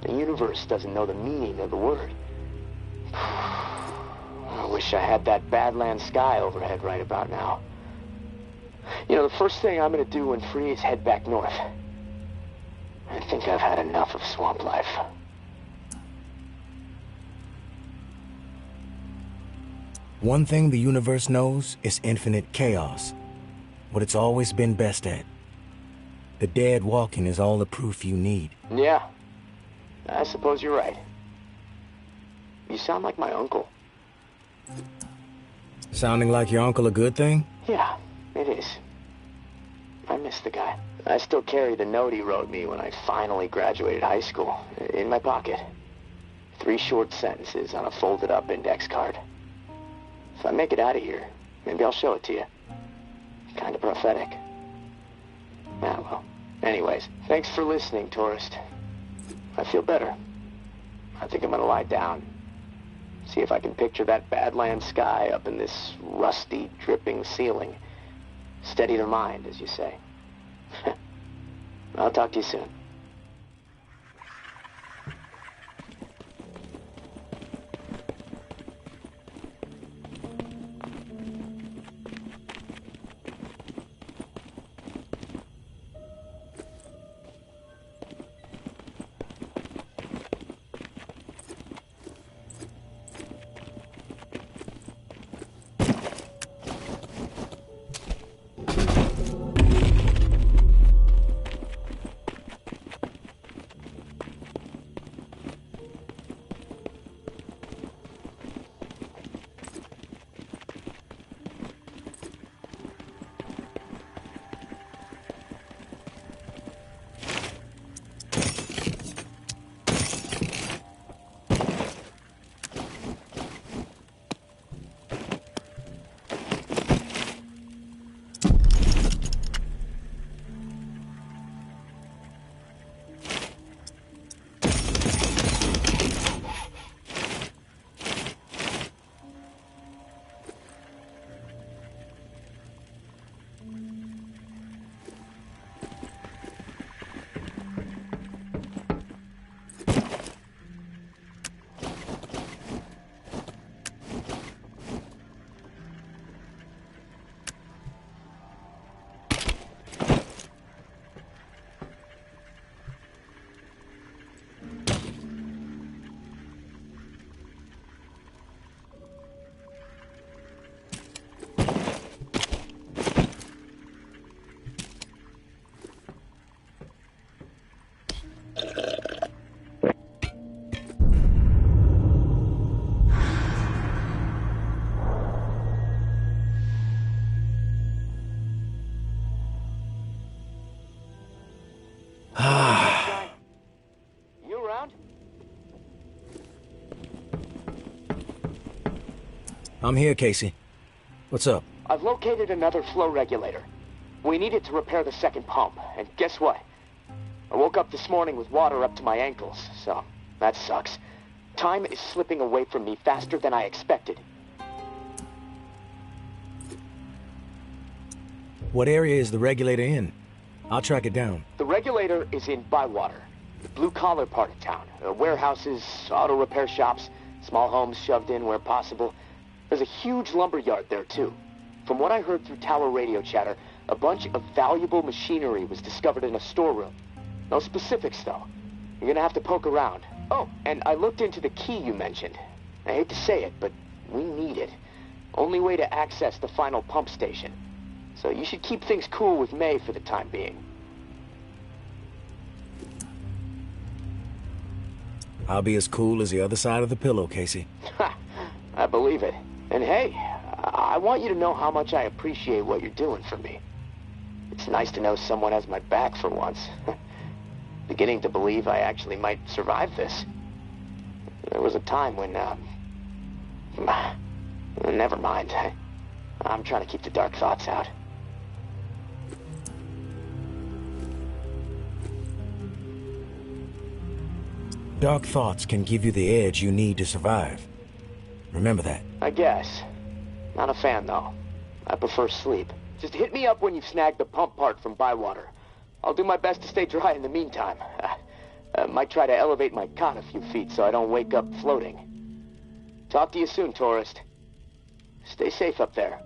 Speaker 1: The universe doesn't know the meaning of the word. I wish I had that Badlands sky overhead right about now. You know, the first thing I'm gonna do when free is head back north. I think I've had enough of swamp life.
Speaker 2: One thing the universe knows is infinite chaos. What it's always been best at. The dead walking is all the proof you need.
Speaker 1: Yeah, I suppose you're right. You sound like my uncle.
Speaker 2: Sounding like your uncle a good thing?
Speaker 1: Yeah, it is. I miss the guy. I still carry the note he wrote me when I finally graduated high school, in my pocket. 3 short sentences on a folded-up index card. If I make it out of here, maybe I'll show it to you. Kind of prophetic. Ah, well. Anyways, thanks for listening, tourist. I feel better. I think I'm gonna lie down. See if I can picture that Badlands sky up in this rusty, dripping ceiling. Steady the mind, as you say. I'll talk to you soon. You around?
Speaker 2: I'm here, Casey. What's up?
Speaker 1: I've located another flow regulator. We need it to repair the second pump, and guess what? I woke up this morning with water up to my ankles, so that sucks. Time is slipping away from me faster than I expected.
Speaker 2: What area is the regulator in? I'll track it down.
Speaker 1: The regulator is in Bywater, blue-collar part of town. Warehouses, auto repair shops, small homes shoved in where possible. There's a huge lumber yard there, too. From what I heard through tower radio chatter, a bunch of valuable machinery was discovered in a storeroom. No specifics, though. You're gonna have to poke around. Oh, and I looked into the key you mentioned. I hate to say it, but we need it. Only way to access the final pump station. So you should keep things cool with May for the time being.
Speaker 2: I'll be as cool as the other side of the pillow, Casey.
Speaker 1: Ha! I believe it. And hey, I want you to know how much I appreciate what you're doing for me. It's nice to know someone has my back for once. Beginning to believe I actually might survive this. There was a time when, never mind. I'm trying to keep the dark thoughts out.
Speaker 2: Dark thoughts can give you the edge you need to survive. Remember that.
Speaker 1: I guess. Not a fan, though. I prefer sleep. Just hit me up when you've snagged the pump part from Bywater. I'll do my best to stay dry in the meantime. Might try to elevate my cot a few feet so I don't wake up floating. Talk to you soon, tourist. Stay safe up there.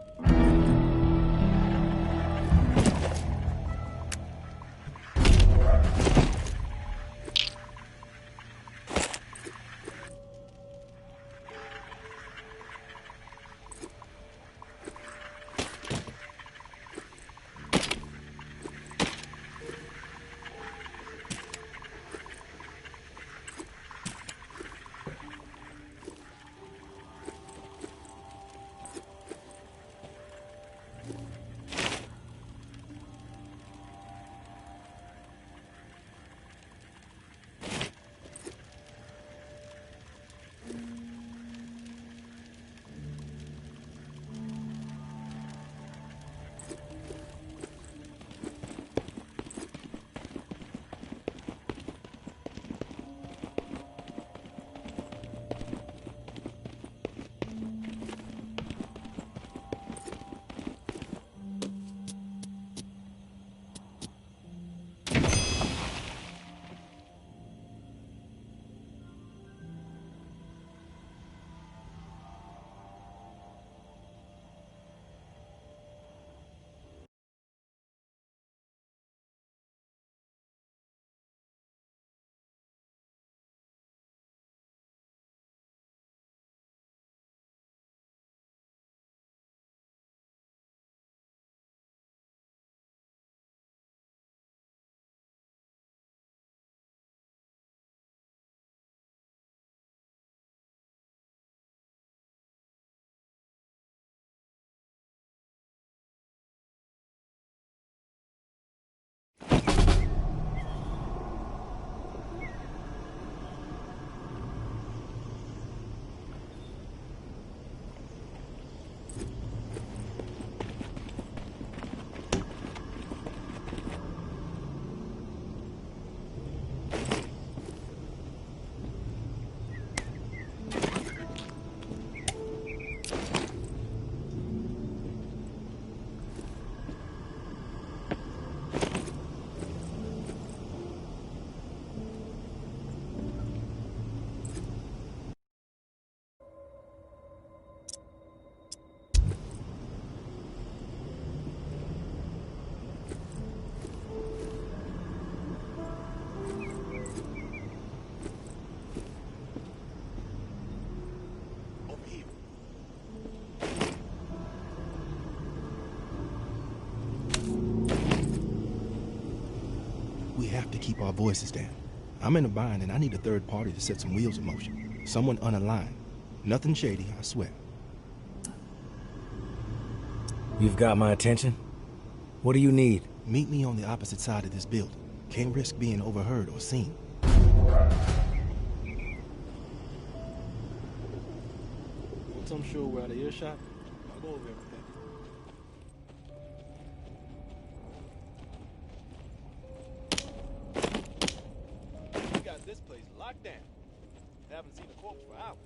Speaker 5: We have to keep our voices down. I'm in a bind and I need a third party to set some wheels in motion. Someone unaligned. Nothing shady, I swear.
Speaker 2: You've got my attention? What do you need?
Speaker 5: Meet me on the opposite side of this building. Can't risk being overheard or seen.
Speaker 10: Once I'm sure we're out of earshot, I'll go over everything. We got this place locked down. Haven't seen a corpse for hours.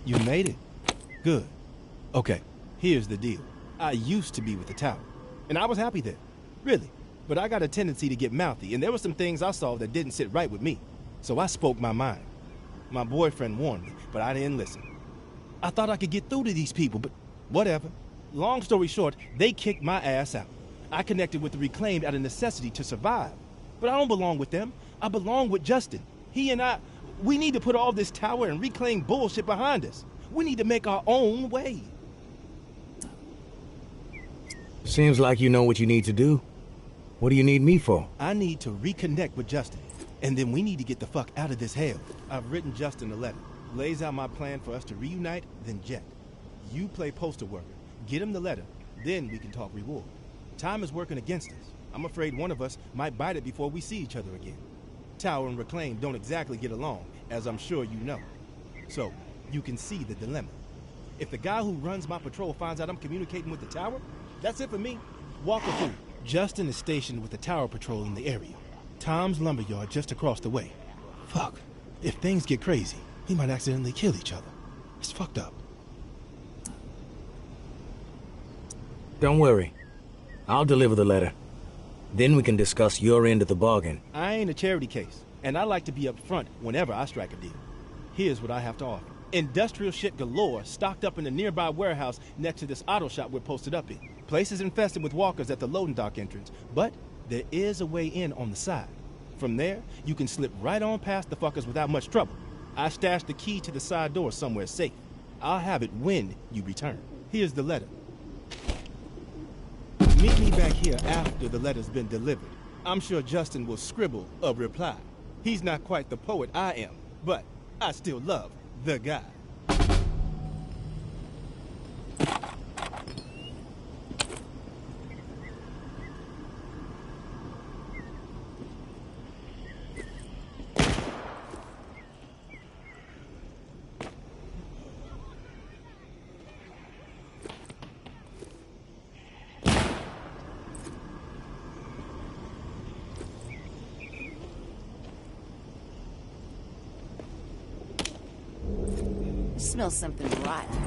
Speaker 12: You made it? Good. Okay, here's the deal. I used to be with the tower, and I was happy there. Really. But I got a tendency to get mouthy, and there were some things I saw that didn't sit right with me. So I spoke my mind. My boyfriend warned me, but I didn't listen. I thought I could get through to these people, but whatever. Long story short, they kicked my ass out. I connected with the Reclaimed out of necessity to survive. But I don't belong with them. I belong with Justin. He and I, we need to put all this tower and Reclaim bullshit behind us. We need to make our own way.
Speaker 2: Seems like you know what you need to do. What do you need me for?
Speaker 12: I need to reconnect with Justin, and then we need to get the fuck out of this hell. I've written Justin a letter. Lays out my plan for us to reunite, then jet. You play poster worker. Get him the letter, then we can talk reward. Time is working against us. I'm afraid one of us might bite it before we see each other again. Tower and Reclaim don't exactly get along, as I'm sure you know. So, you can see the dilemma. If the guy who runs my patrol finds out I'm communicating with the tower, that's it for me. Walker through. Justin is stationed with the tower patrol in the area. Tom's lumberyard just across the way. Fuck. If things get crazy, he might accidentally kill each other. It's fucked up.
Speaker 2: Don't worry. I'll deliver the letter. Then we can discuss your end of the bargain.
Speaker 12: I ain't a charity case, and I like to be up front whenever I strike a deal. Here's what I have to offer. Industrial shit galore stocked up in the nearby warehouse next to this auto shop we're posted up in. Place is infested with walkers at the loading dock entrance, but there is a way in on the side. From there, you can slip right on past the fuckers without much trouble. I stashed the key to the side door somewhere safe. I'll have it when you return. Here's the letter. Meet me back here after the letter's been delivered. I'm sure Justin will scribble a reply. He's not quite the poet I am, but I still love the guy.
Speaker 3: Smells something rotten.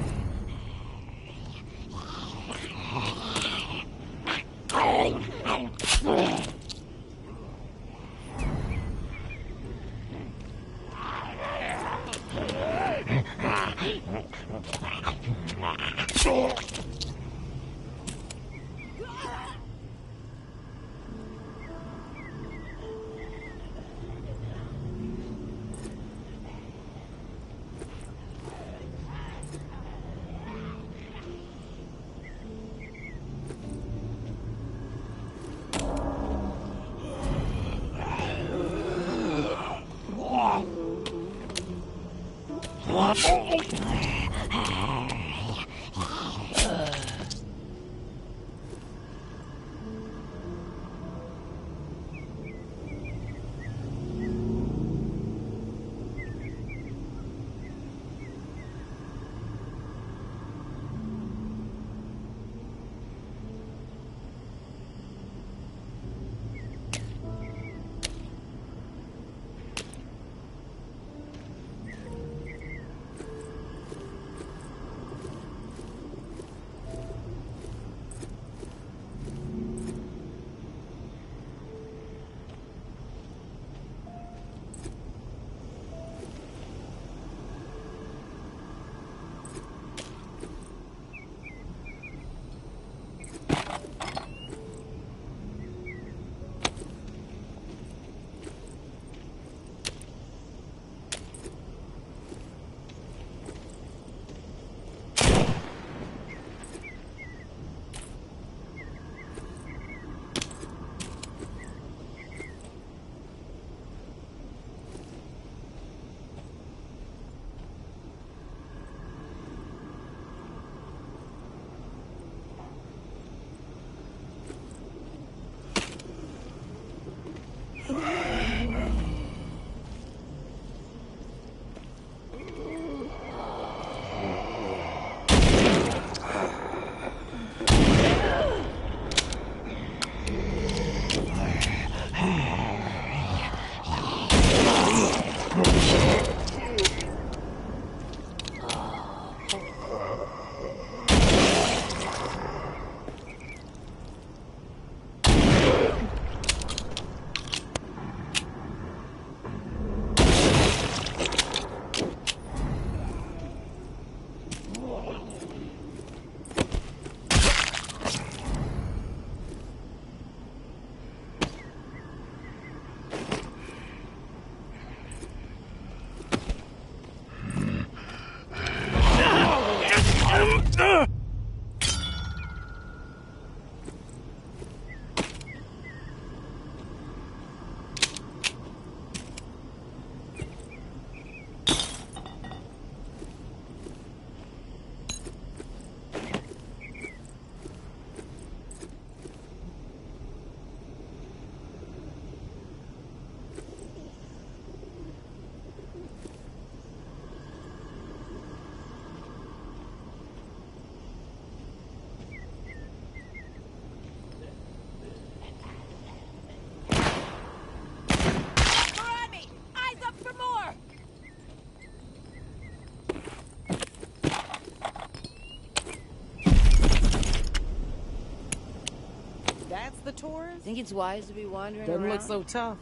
Speaker 13: tourists?
Speaker 3: Think it's wise to be wandering
Speaker 13: Doesn't
Speaker 3: around?
Speaker 13: look so tough.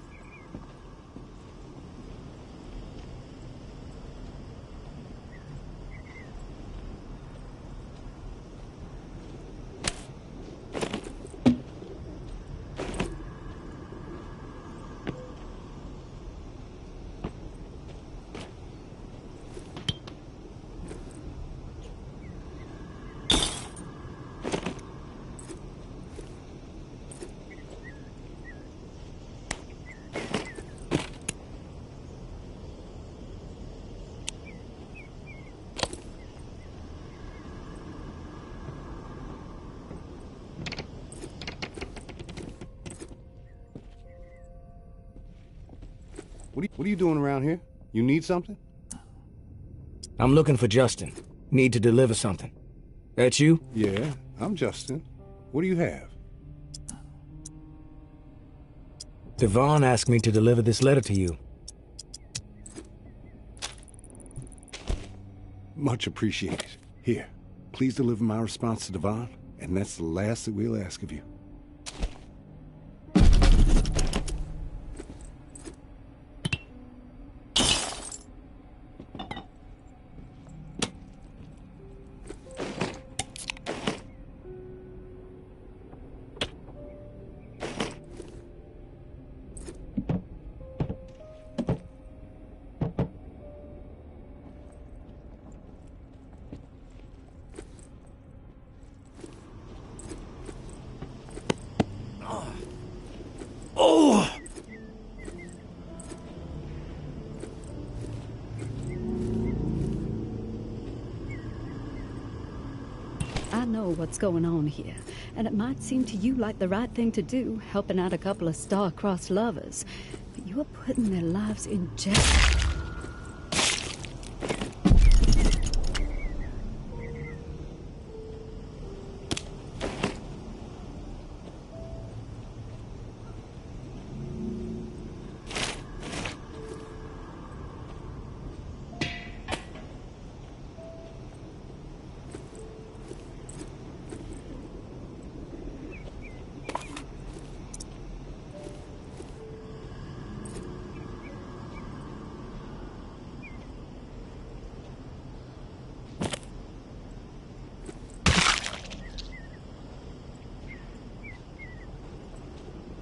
Speaker 14: What are you doing around here? You need something?
Speaker 2: I'm looking for Justin. Need to deliver something. That you?
Speaker 14: Yeah, I'm Justin. What do you have?
Speaker 2: Devon asked me to deliver this letter to you.
Speaker 14: Much appreciated. Here, please deliver my response to Devon, and that's the last that we'll ask of you.
Speaker 2: Oh!
Speaker 15: I know what's going on here, and it might seem to you like the right thing to do, helping out a couple of star-crossed lovers, but you're putting their lives in jeopardy.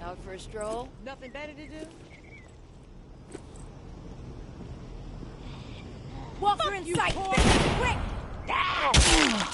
Speaker 3: Out for a stroll?
Speaker 13: Nothing better to do?
Speaker 3: Walker in sight! Quick! Ah!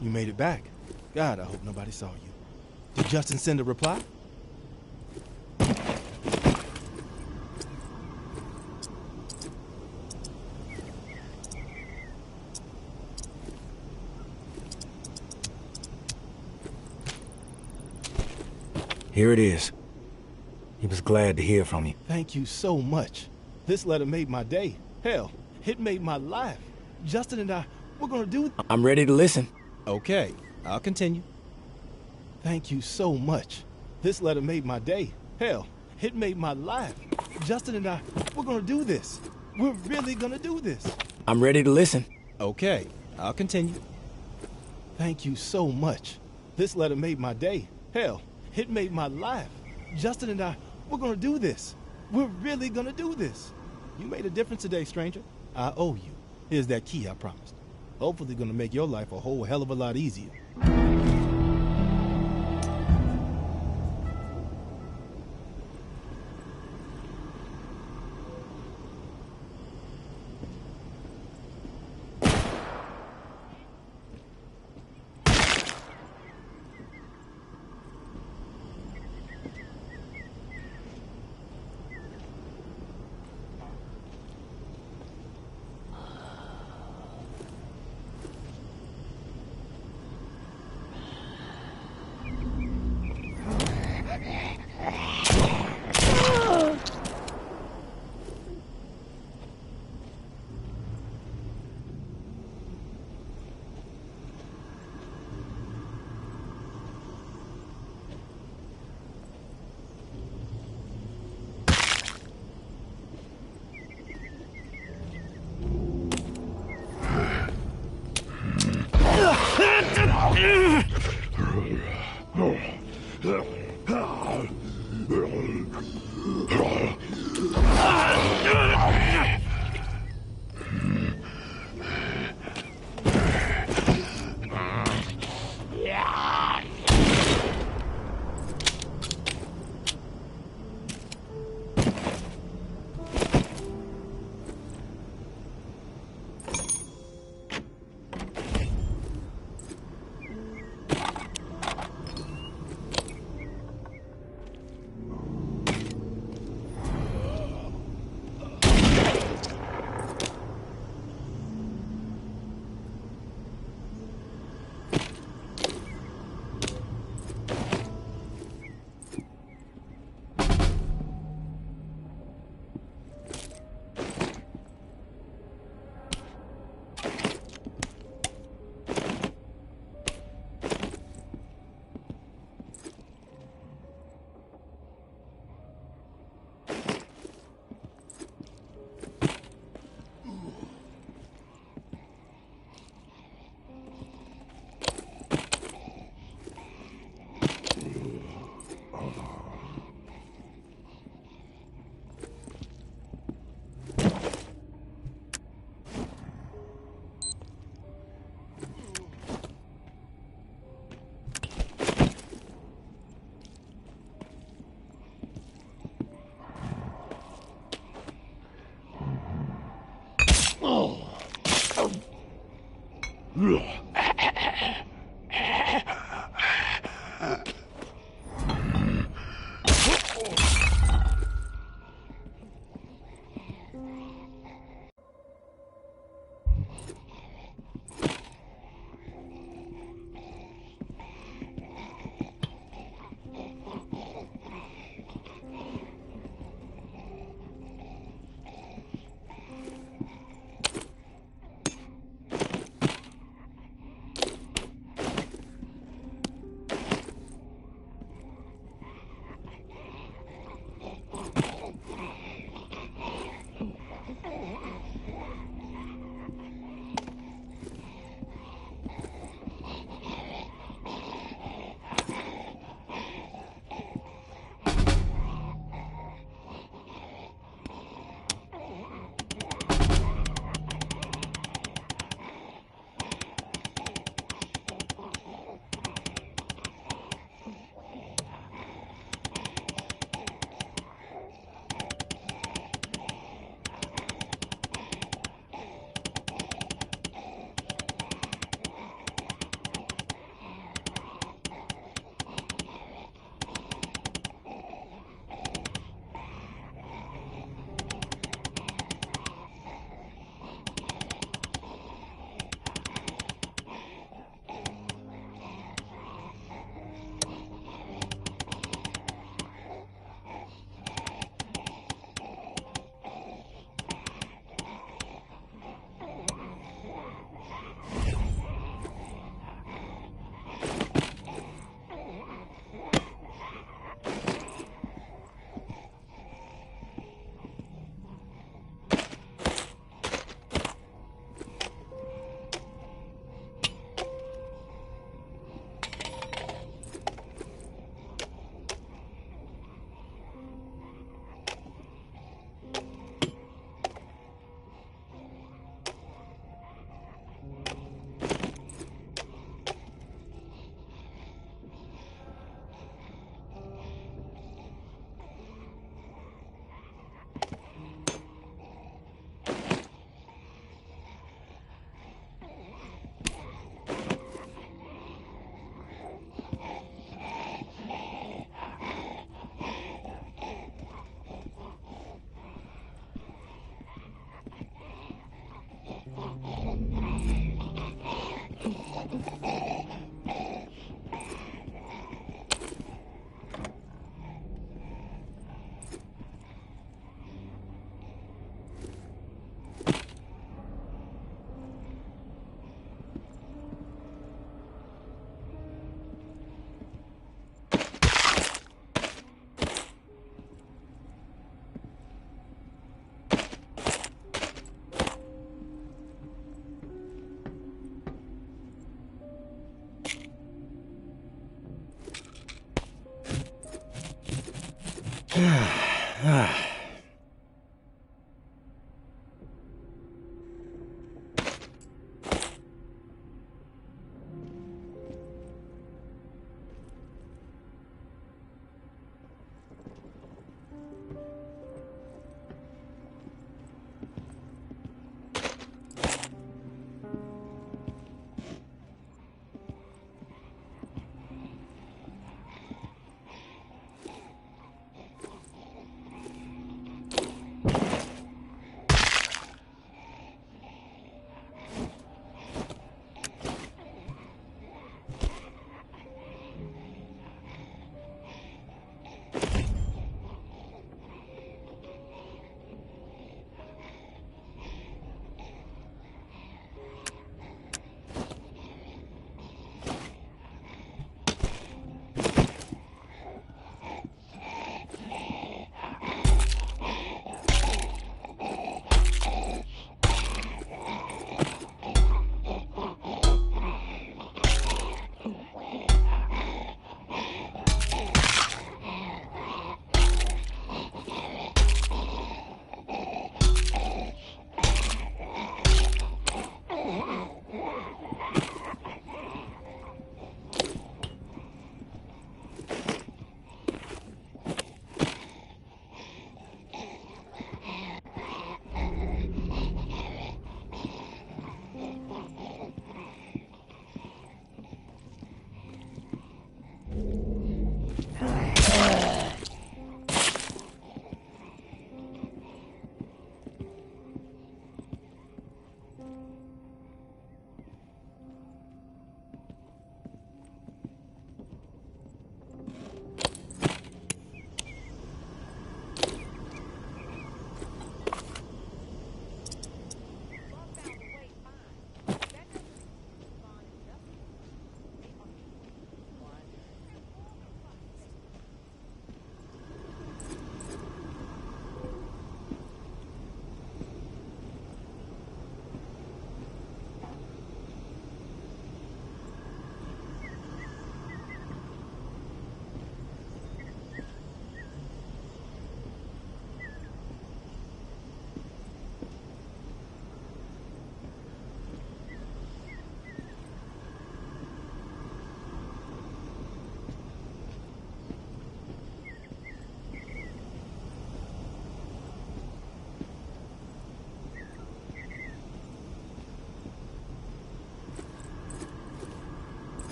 Speaker 12: You made it back. God, I hope nobody saw you. Did Justin send a reply?
Speaker 2: Here it is. He was glad to hear from you.
Speaker 12: Thank you so much. This letter made my day. Hell, it made my life. Justin and I, we're gonna do...
Speaker 2: I'm ready to listen.
Speaker 12: Okay, I'll continue. Thank you so much. This letter made my day. Hell, it made my life. Justin and I, we're gonna do this. We're really gonna do this.
Speaker 2: I'm ready to listen.
Speaker 12: Okay, I'll continue. Thank you so much. This letter made my day. Hell, it made my life. Justin and I, we're gonna do this. We're really gonna do this. You made a difference today, stranger. I owe you. Here's that key I promised. Hopefully gonna make your life a whole hell of a lot easier.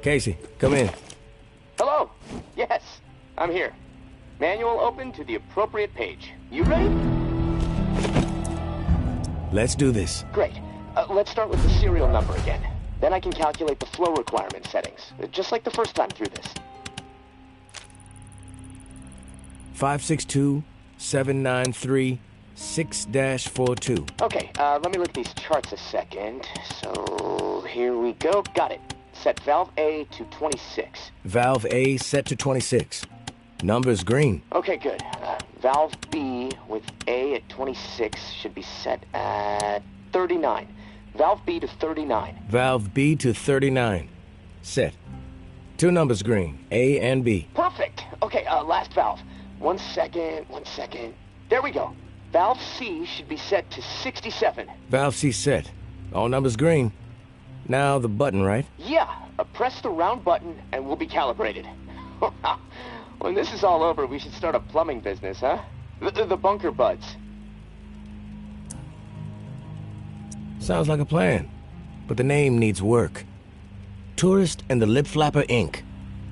Speaker 2: Casey, come in.
Speaker 1: Hello. Yes, I'm here. Manual open to the appropriate page. You ready?
Speaker 2: Let's do this.
Speaker 1: Great. Let's start with the serial number again. Then I can calculate the flow requirement settings, just like the first time through this.
Speaker 2: 562-793-6-42.
Speaker 1: Okay, let me look at these charts a second. So, here we go. Got it. Set valve A to 26.
Speaker 2: Valve A set to 26. Number's green.
Speaker 1: Okay, good. Valve B with A at 26 should be set at 39. Valve B to 39.
Speaker 2: Valve B to 39. Set. Two numbers green, A and B.
Speaker 1: Perfect. Okay, last valve. One second. There we go. Valve C should be set to 67.
Speaker 2: Valve C set. All numbers green. Now the button, right?
Speaker 1: Yeah, press the round button and we'll be calibrated. When this is all over, we should start a plumbing business, huh? The bunker buds.
Speaker 2: Sounds like a plan, but the name needs work. Tourist and the Lip Flapper Inc.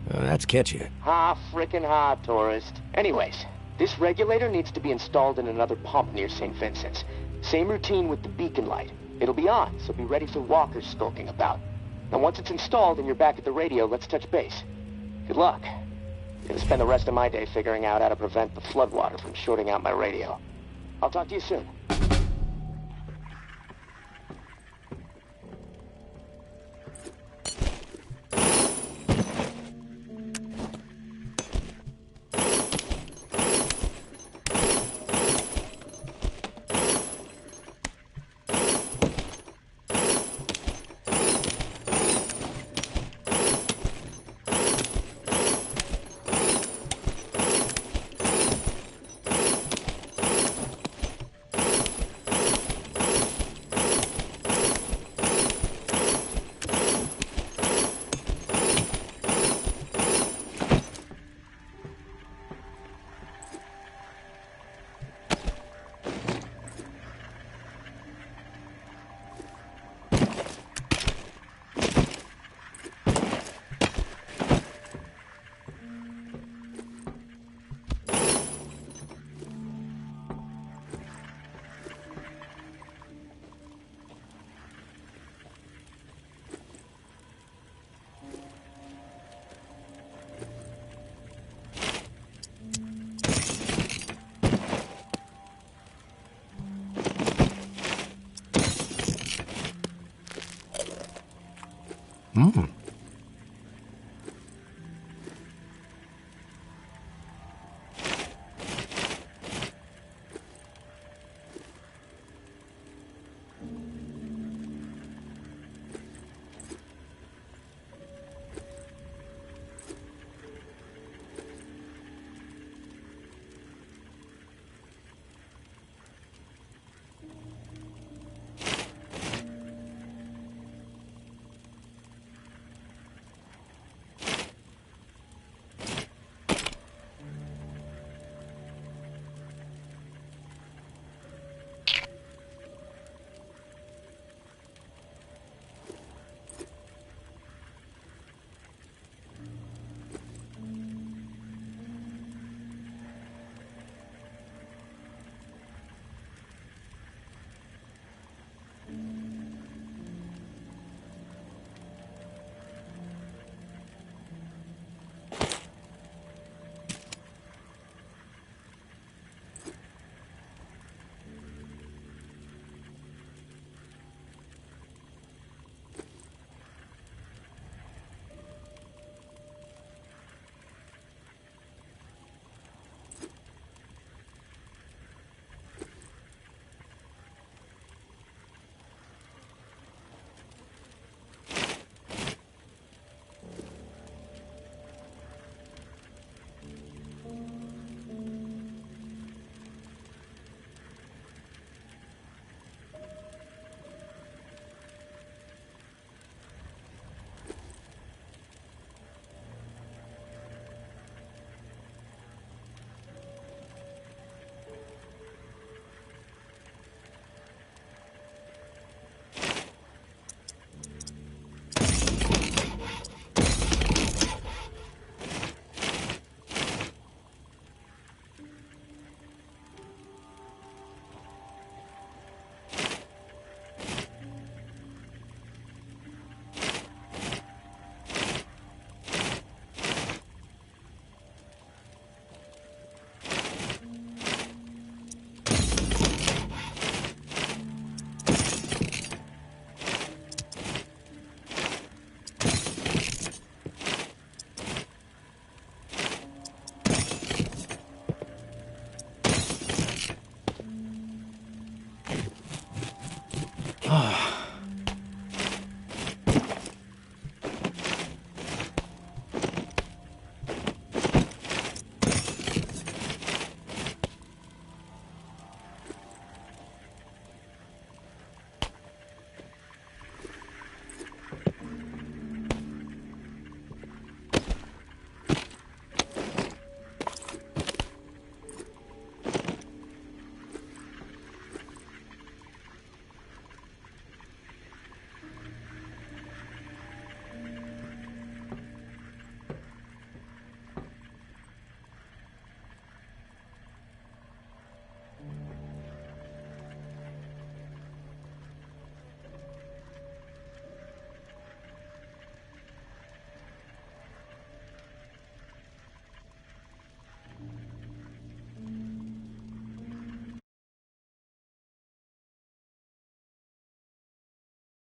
Speaker 2: That's catchier.
Speaker 1: Ha, frickin' ha, tourist. Anyways, this regulator needs to be installed in another pump near St. Vincent's. Same routine with the beacon light. It'll be on, so be ready for walkers skulking about. Now once it's installed and you're back at the radio, let's touch base. Good luck. I'm gonna spend the rest of my day figuring out how to prevent the floodwater from shorting out my radio. I'll talk to you soon.